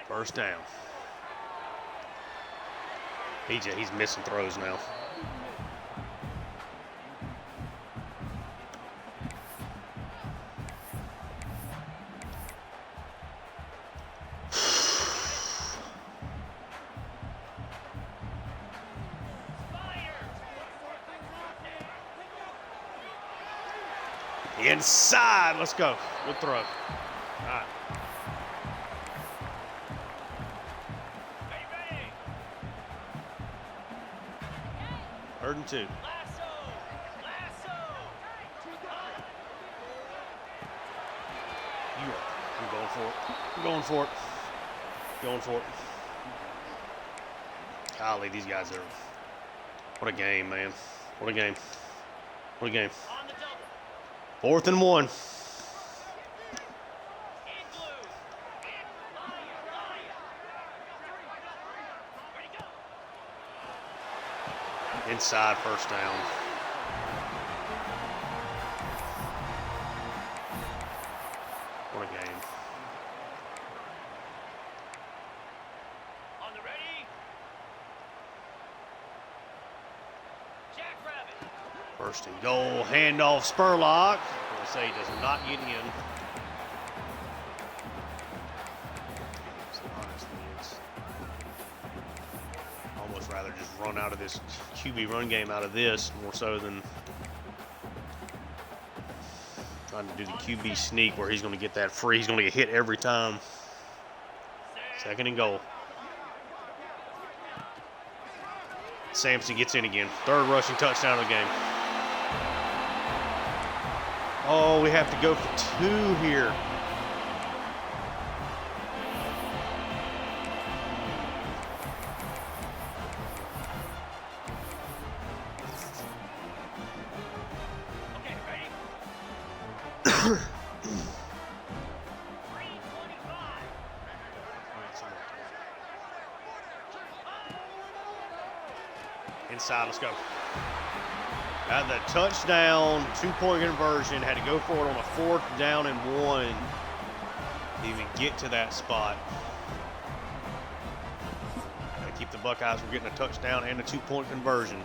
First down. He's missing throws now. Inside, let's go. Good throw. All right. Third and 2. I'm going for it. I'm going for it. Going for it. Golly, these guys are. What a game, man. What a game. What a game. 4th and 1. Inside, first down. What a game. On the ready. Jackrabbit. First and goal, handoff, Spurlock. I'll say he does not get in. Almost rather just run out of this QB run game out of this more so than trying to do the QB sneak where he's going to get that free. He's going to get hit every time. 2nd and goal. Sampson gets in again. 3rd rushing touchdown of the game. Oh, we have to go for 2 here. Inside, let's go. Got the touchdown, 2-point conversion. Had to go for it on a 4th down and 1 to even get to that spot. Got to keep the Buckeyes from getting a touchdown and a 2-point conversion.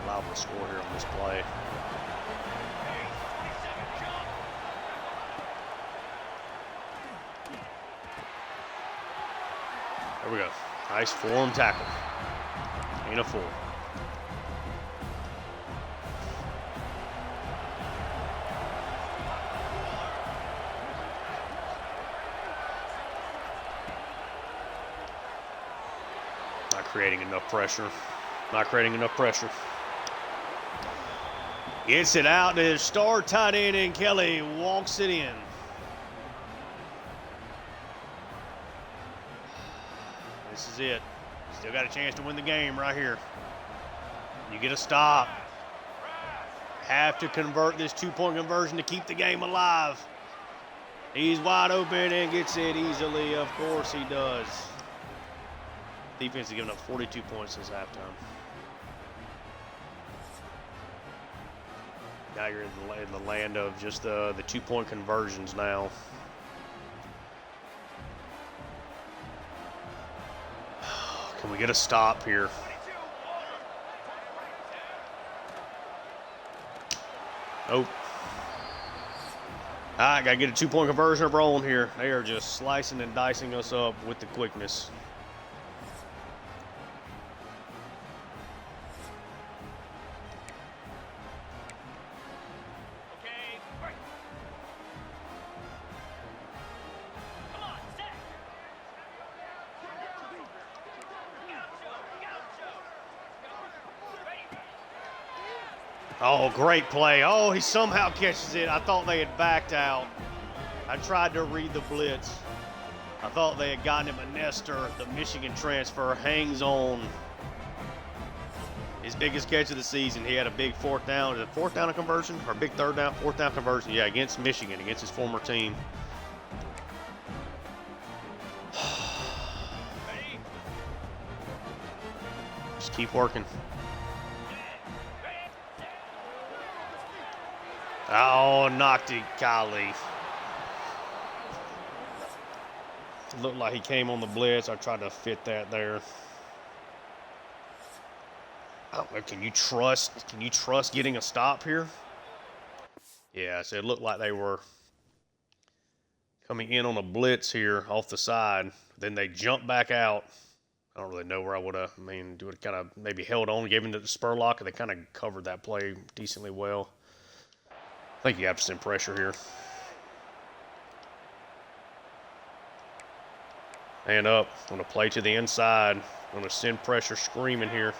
Allowed to score here on this play. There we go. Nice form tackle. Ain't a 4. Not creating enough pressure. Not creating enough pressure. Gets it out to his star tight end, and Kelly walks it in. This is it. Still got a chance to win the game right here. You get a stop. Have to convert this two-point conversion to keep the game alive. He's wide open and gets it easily. Of course he does. Defense has given up 42 points since halftime. Now you're in the land of just the two-point conversions now. Can we get a stop here? Nope. All right, got to get a two-point conversion up rolling here. They are just slicing and dicing us up with the quickness. Oh, great play. Oh, he somehow catches it. I thought they had backed out. I tried to read the blitz. I thought they had gotten him a Nestor. The Michigan transfer hangs on. His biggest catch of the season. He had a big fourth down. Is it fourth down conversion? Or big third down? Fourth down conversion. Yeah, against Michigan, against his former team. Just keep working. Oh, knocked it, golly. It looked like he came on the blitz. I tried to fit that there. Oh, can you trust getting a stop here? Yeah, so it looked like they were coming in on a blitz here off the side. Then they jumped back out. I don't really know where I would have, do it kind of maybe held on, gave him to the spur lock, and they kind of covered that play decently well. I think you have to send pressure here. And up. Going to play to the inside. Going to send pressure screaming here.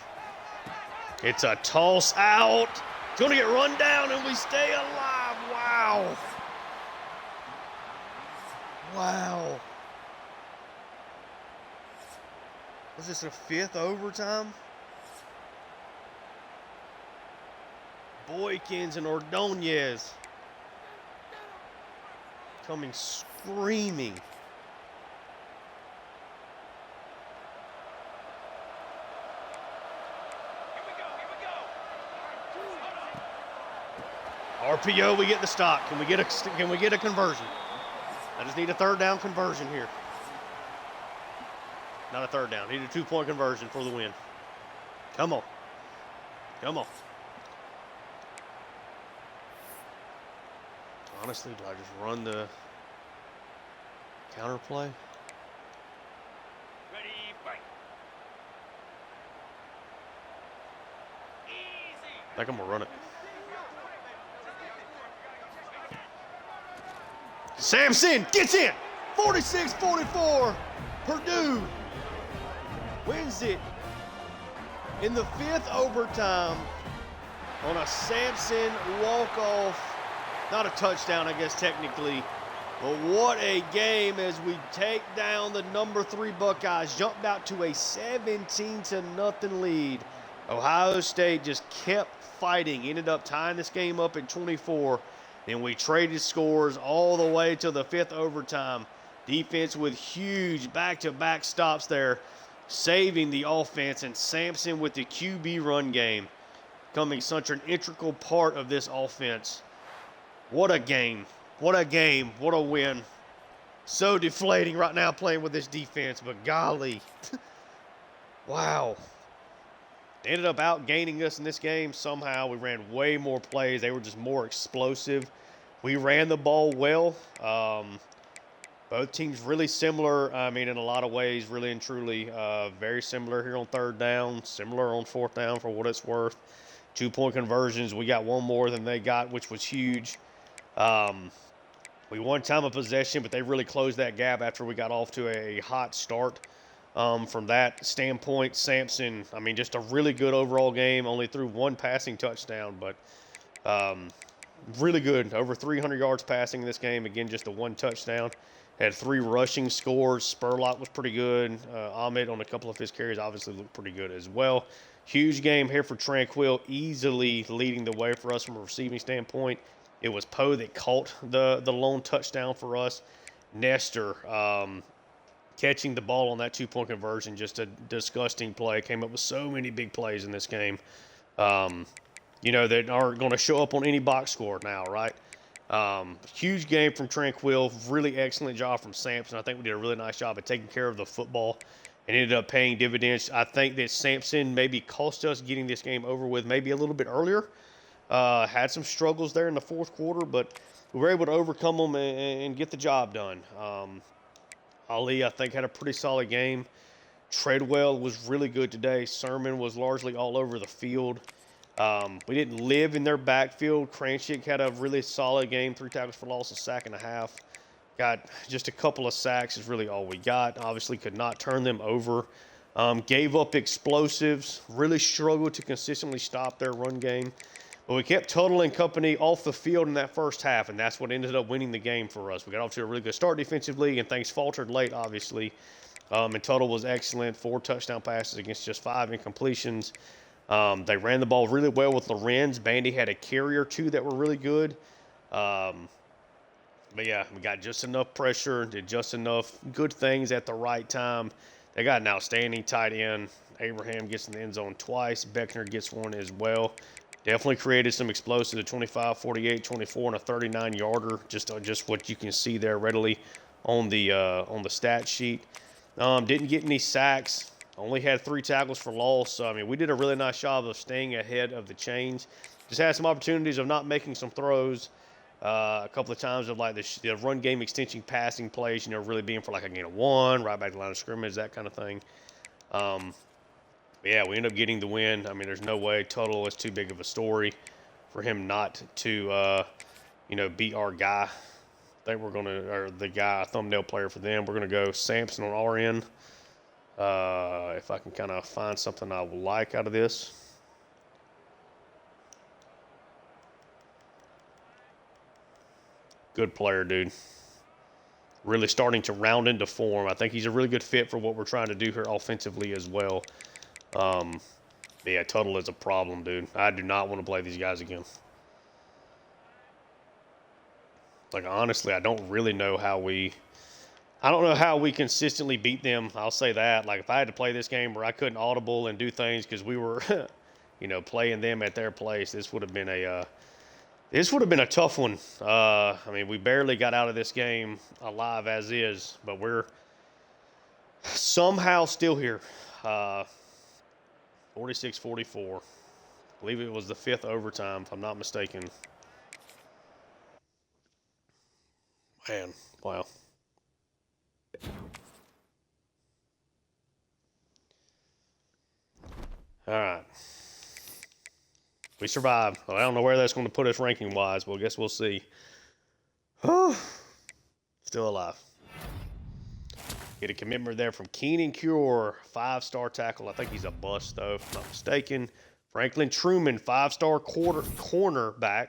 It's a toss out. It's going to get run down, and we stay alive. Wow. Wow. Was this a fifth overtime? Boykins and Ordonez coming screaming. RPO, we get the stop. Can we get a conversion? I just need a third down conversion here. Not a third down. Need a two-point conversion for the win. Come on. Come on. Honestly, do I just run the counter play? Ready, fight. Easy. I think I'm going to run it. Sampson gets in. 46-44. Purdue wins it in the fifth overtime on a Sampson walk-off. Not a touchdown, I guess, technically. But what a game as we take down the number 3 Buckeyes. Jumped out to a 17-0 lead. Ohio State just kept fighting. Ended up tying this game up at 24. Then we traded scores all the way to the fifth overtime. Defense with huge back-to-back stops there, saving the offense. And Sampson with the QB run game, becoming such an integral part of this offense. What a game. What a game. What a win. So deflating right now playing with this defense, but golly. Wow. They ended up outgaining us in this game somehow. We ran way more plays. They were just more explosive. We ran the ball well. Both teams really similar, in a lot of ways, really and truly. Very similar here on third down, similar on fourth down for what it's worth. 2-point conversions. We got one more than they got, which was huge. We won time of possession, but they really closed that gap after we got off to a hot start. From that standpoint, Sampson, I mean, just a really good overall game. Only threw one passing touchdown, but really good. Over 300 yards passing in this game. Again, just a one touchdown. Had 3 rushing scores. Spurlock was pretty good. Ahmed on a couple of his carries obviously looked pretty good as well. Huge game here for Tranquil, easily leading the way for us from a receiving standpoint. It was Poe that caught the lone touchdown for us. Nestor catching the ball on that 2-point conversion, just a disgusting play. Came up with so many big plays in this game. That aren't going to show up on any box score now, right? Huge game from Tranquil. Really excellent job from Sampson. I think we did a really nice job of taking care of the football and ended up paying dividends. I think that Sampson maybe cost us getting this game over with maybe a little bit earlier. Had some struggles there in the fourth quarter, but we were able to overcome them and get the job done. Ali, I think, had a pretty solid game. Treadwell was really good today. Sermon was largely all over the field. We didn't live in their backfield. Kranchik had a really solid game, 3 tackles for loss, a sack and a half. Got just a couple of sacks is really all we got. Obviously could not turn them over. Gave up explosives. Really struggled to consistently stop their run game. But we kept Tuttle and company off the field in that first half, and that's what ended up winning the game for us. We got off to a really good start defensively, and things faltered late, obviously. And Tuttle was excellent. 4 touchdown passes against just 5 incompletions. They ran the ball really well with Lorenz. Bandy had a carry or 2 that were really good. But yeah, we got just enough pressure, did just enough good things at the right time. They got an outstanding tight end. Abraham gets in the end zone twice. Beckner gets one as well. Definitely created some explosives, a 25, 48, 24, and a 39-yarder. Just what you can see there readily on the stat sheet. Didn't get any sacks. Only had 3 tackles for loss. So, I mean, we did a really nice job of staying ahead of the chains. Just had some opportunities of not making some throws. A couple of times of like the run game extension passing plays, really being for like a gain of 1, right back to the line of scrimmage, that kind of thing. But yeah, we ended up getting the win. I mean, there's no way Tuttle is too big of a story for him not to, beat our guy. I think we're going to, or the guy, thumbnail player for them. We're going to go Sampson on our end. If I can kind of find something I like out of this. Good player, dude. Really starting to round into form. I think he's a really good fit for what we're trying to do here offensively as well. Yeah, Tuttle is a problem, dude. I do not want to play these guys again. Like, honestly, I don't really know how we consistently beat them. I'll say that. Like, if I had to play this game where I couldn't audible and do things because we were, playing them at their place, this would have been a tough one. I mean, we barely got out of this game alive as is, but we're somehow still here. 46-44. I believe it was the 5th overtime, if I'm not mistaken. Man, wow. All right. We survived. Well, I don't know where that's going to put us ranking-wise, but I guess we'll see. Still alive. Get a commitment there from Keenan Cure, 5-star tackle. I think he's a bust, though, if I'm not mistaken. Franklin Truman, 5-star cornerback.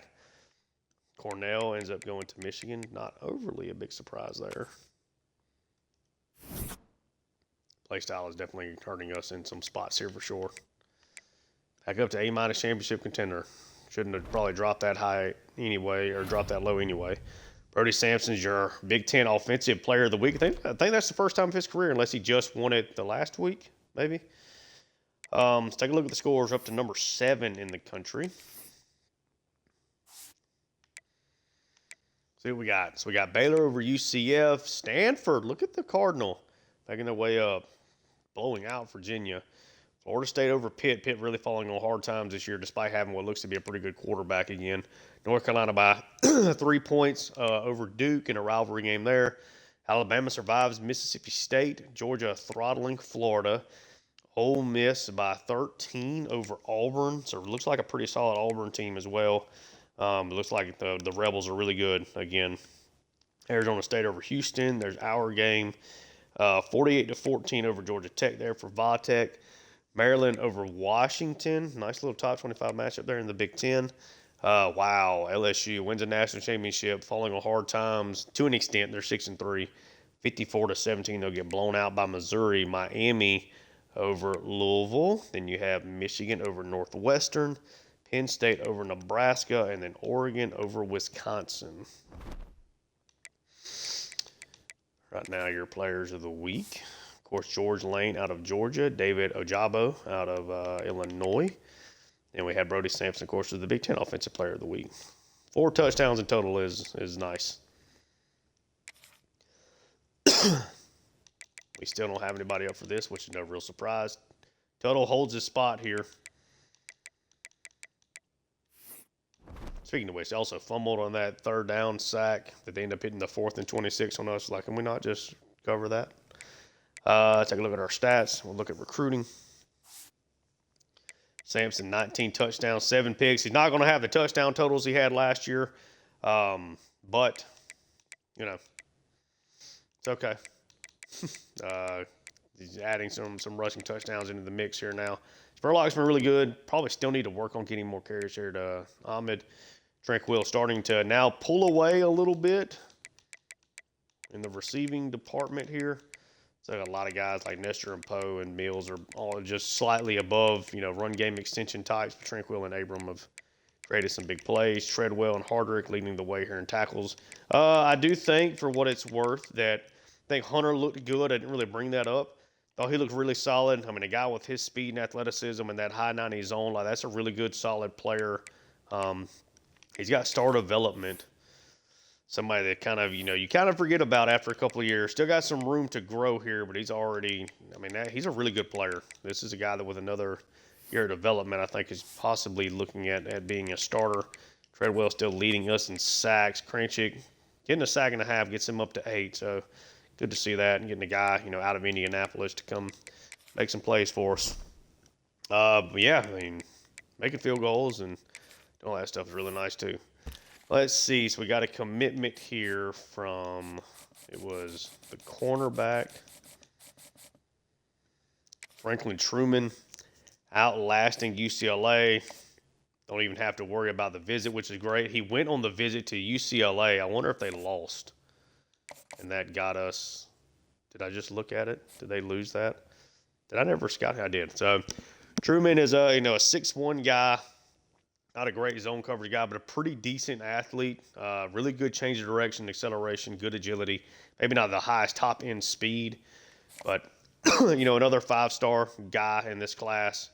Cornell ends up going to Michigan. Not overly a big surprise there. Play style is definitely hurting us in some spots here for sure. Back up to A- championship contender. Shouldn't have probably dropped that high anyway, or dropped that low anyway. Brody Sampson's your Big Ten Offensive Player of the Week. I think that's the first time of his career, unless he just won it the last week, maybe. Let's take a look at the scores. Up to number 7 in the country. See what we got. So we got Baylor over UCF. Stanford, look at the Cardinal. Making their way up. Blowing out Virginia. Florida State over Pitt. Pitt really falling on hard times this year, despite having what looks to be a pretty good quarterback again. North Carolina by 3 points over Duke in a rivalry game there. Alabama survives Mississippi State. Georgia throttling Florida. Ole Miss by 13 over Auburn. So it looks like a pretty solid Auburn team as well. It looks like the Rebels are really good again. Arizona State over Houston. There's our game. 48-14 over Georgia Tech there for Vatech. Maryland over Washington. Nice little top 25 matchup there in the Big Ten. Wow, LSU wins a national championship, falling on hard times to an extent. They're 6-3, 54-17. They'll get blown out by Missouri. Miami over Louisville. Then you have Michigan over Northwestern, Penn State over Nebraska, and then Oregon over Wisconsin. Right now, your players of the week. Of course, George Lane out of Georgia, David Ojabo out of Illinois. And we had Brody Sampson, of course, as the Big Ten Offensive Player of the Week. 4 touchdowns in total is nice. We still don't have anybody up for this, which is no real surprise. Tuttle holds his spot here. Speaking of which, also fumbled on that 3rd down sack that they end up hitting the 4th and 26 on us. Like, can we not just cover that? Let's take a look at our stats. We'll look at recruiting. Sampson, 19 touchdowns, 7 picks. He's not going to have the touchdown totals he had last year, but, you know, it's okay. He's adding some rushing touchdowns into the mix here now. Spurlock's been really good. Probably still need to work on getting more carries here to Ahmed. Tranquil starting to now pull away a little bit in the receiving department here. So a lot of guys like Nestor and Poe and Mills are all just slightly above, you know, run game extension types. But Tranquil and Abram have created some big plays. Treadwell and Hardrick leading the way here in tackles. I do think, for what it's worth, that I think Hunter looked good. I didn't really bring that up. Thought he looked really solid. I mean, a guy with his speed and athleticism and that high 90 zone, like, that's a really good, solid player. He's got star development. Somebody that kind of, you know, you kind of forget about after a couple of years. Still got some room to grow here, but he's already, I mean, he's a really good player. This is a guy that with another year of development, I think, is possibly looking at being a starter. Treadwell still leading us in sacks. Kranchik getting a sack and a half gets him up to 8. So good to see that, and getting a guy, you know, out of Indianapolis to come make some plays for us. But yeah, I mean, making field goals and all that stuff is really nice too. Let's see. So we got a commitment here from, it was the cornerback, Franklin Truman, outlasting UCLA. Don't even have to worry about the visit, which is great. He went on the visit to UCLA. I wonder if they lost. And that got us, did I just look at it? Did they lose that? Did I never scout? I did. So Truman is a 6'1" guy. Not a great zone coverage guy, but a pretty decent athlete. Really good change of direction, acceleration, good agility. Maybe not the highest top-end speed, but, another 5-star guy in this class.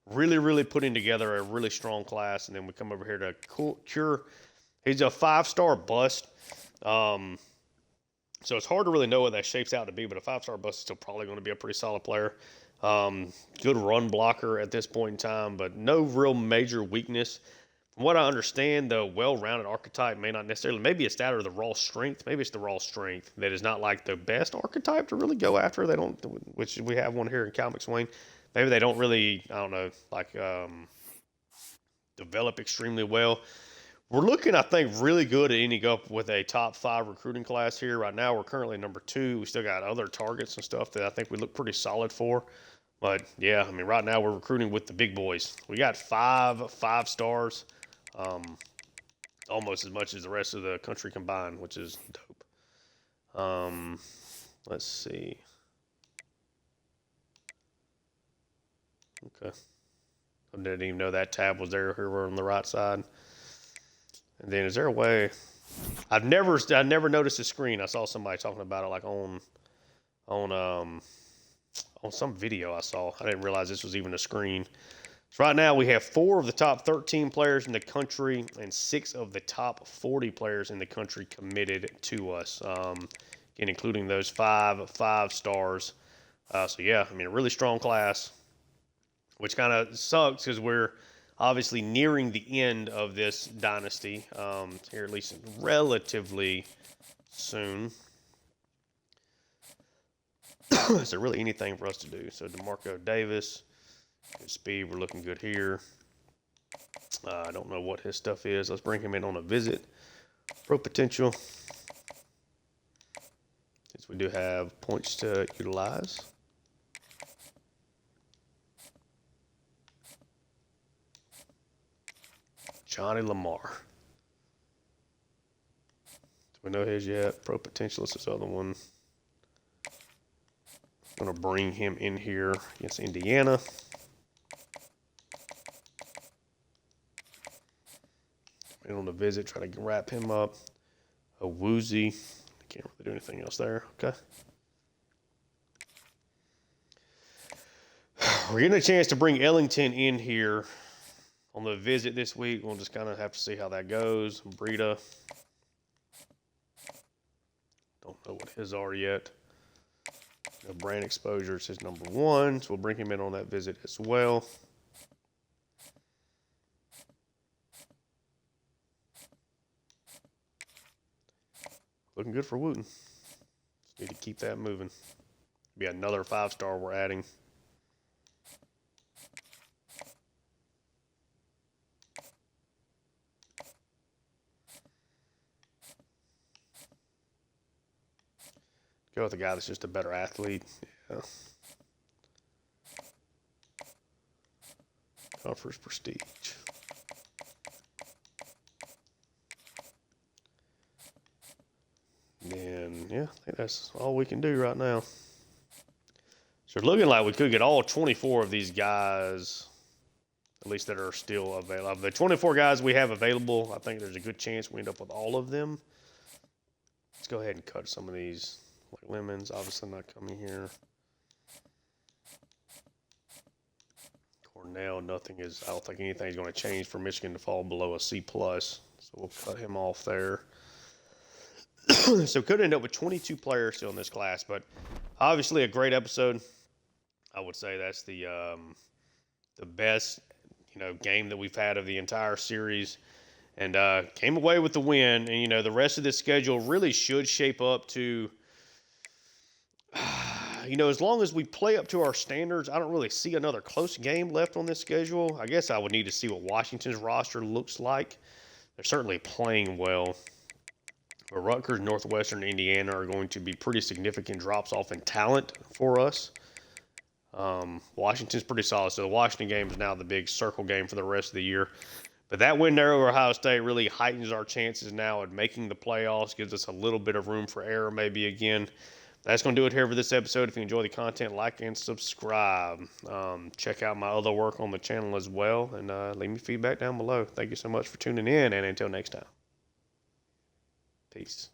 Really, really putting together a really strong class. And then we come over here to Cure. He's a 5-star bust. So it's hard to really know what that shapes out to be, but a 5-star bust is still probably going to be a pretty solid player. Good run blocker at this point in time, but no real major weakness. From what I understand, the well-rounded archetype may not necessarily, maybe it's that or the raw strength. Maybe it's the raw strength that is not like the best archetype to really go after. They don't, which we have one here in Cal McSwain. Maybe they don't really, develop extremely well. We're looking, I think, really good at ending up with a top 5 recruiting class here. Right now, we're currently number 2. We still got other targets and stuff that I think we look pretty solid for. But, yeah, I mean, right now we're recruiting with the big boys. We got 5 stars, almost as much as the rest of the country combined, which is dope. Let's see. Okay. I didn't even know that tab was there. Here we're on the right side. And then is there a way? I never noticed the screen. I saw somebody talking about it like on some video I saw. I didn't realize this was even a screen. So right now we have 4 of the top 13 players in the country and 6 of the top 40 players in the country committed to us. Again, including those 5 stars. So yeah, I mean, a really strong class, which kind of sucks because we're obviously nearing the end of this dynasty, here at least relatively soon. Is there really anything for us to do? So DeMarco Davis, good speed, we're looking good here. I don't know what his stuff is. Let's bring him in on a visit. Pro potential. His we do have points to utilize. Johnny Lamar. Do we know his yet? Pro Potential is this other one. I'm going to bring him in here against Indiana. And on the visit, try to wrap him up. A Woozy. Can't really do anything else there. Okay. We're getting a chance to bring Ellington in here on the visit this week. We'll just kind of have to see how that goes. Breida. Don't know what his are yet. No brand exposure is his number 1, so we'll bring him in on that visit as well. Looking good for Wooten. Just need to keep that moving. Be another 5-star we're adding. Go with a guy that's just a better athlete. Yeah. Offers prestige. And yeah, I think that's all we can do right now. So it's looking like we could get all 24 of these guys, at least that are still available. Of the 24 guys we have available, I think there's a good chance we end up with all of them. Let's go ahead and cut some of these. Like Lemons, obviously not coming here. Cornell, nothing is, I don't think anything's going to change for Michigan to fall below a C+. So we'll cut him off there. So could end up with 22 players still in this class, but obviously a great episode. I would say that's the best, game that we've had of the entire series. And came away with the win. And, the rest of this schedule really should shape up to, as long as we play up to our standards, I don't really see another close game left on this schedule. I guess I would need to see what Washington's roster looks like. They're certainly playing well. But Rutgers, Northwestern, and Indiana are going to be pretty significant drops off in talent for us. Washington's pretty solid. So the Washington game is now the big circle game for the rest of the year. But that win there over Ohio State really heightens our chances now at making the playoffs, gives us a little bit of room for error maybe again. That's going to do it here for this episode. If you enjoy the content, like and subscribe. Check out my other work on the channel as well, and leave me feedback down below. Thank you so much for tuning in, and until next time. Peace.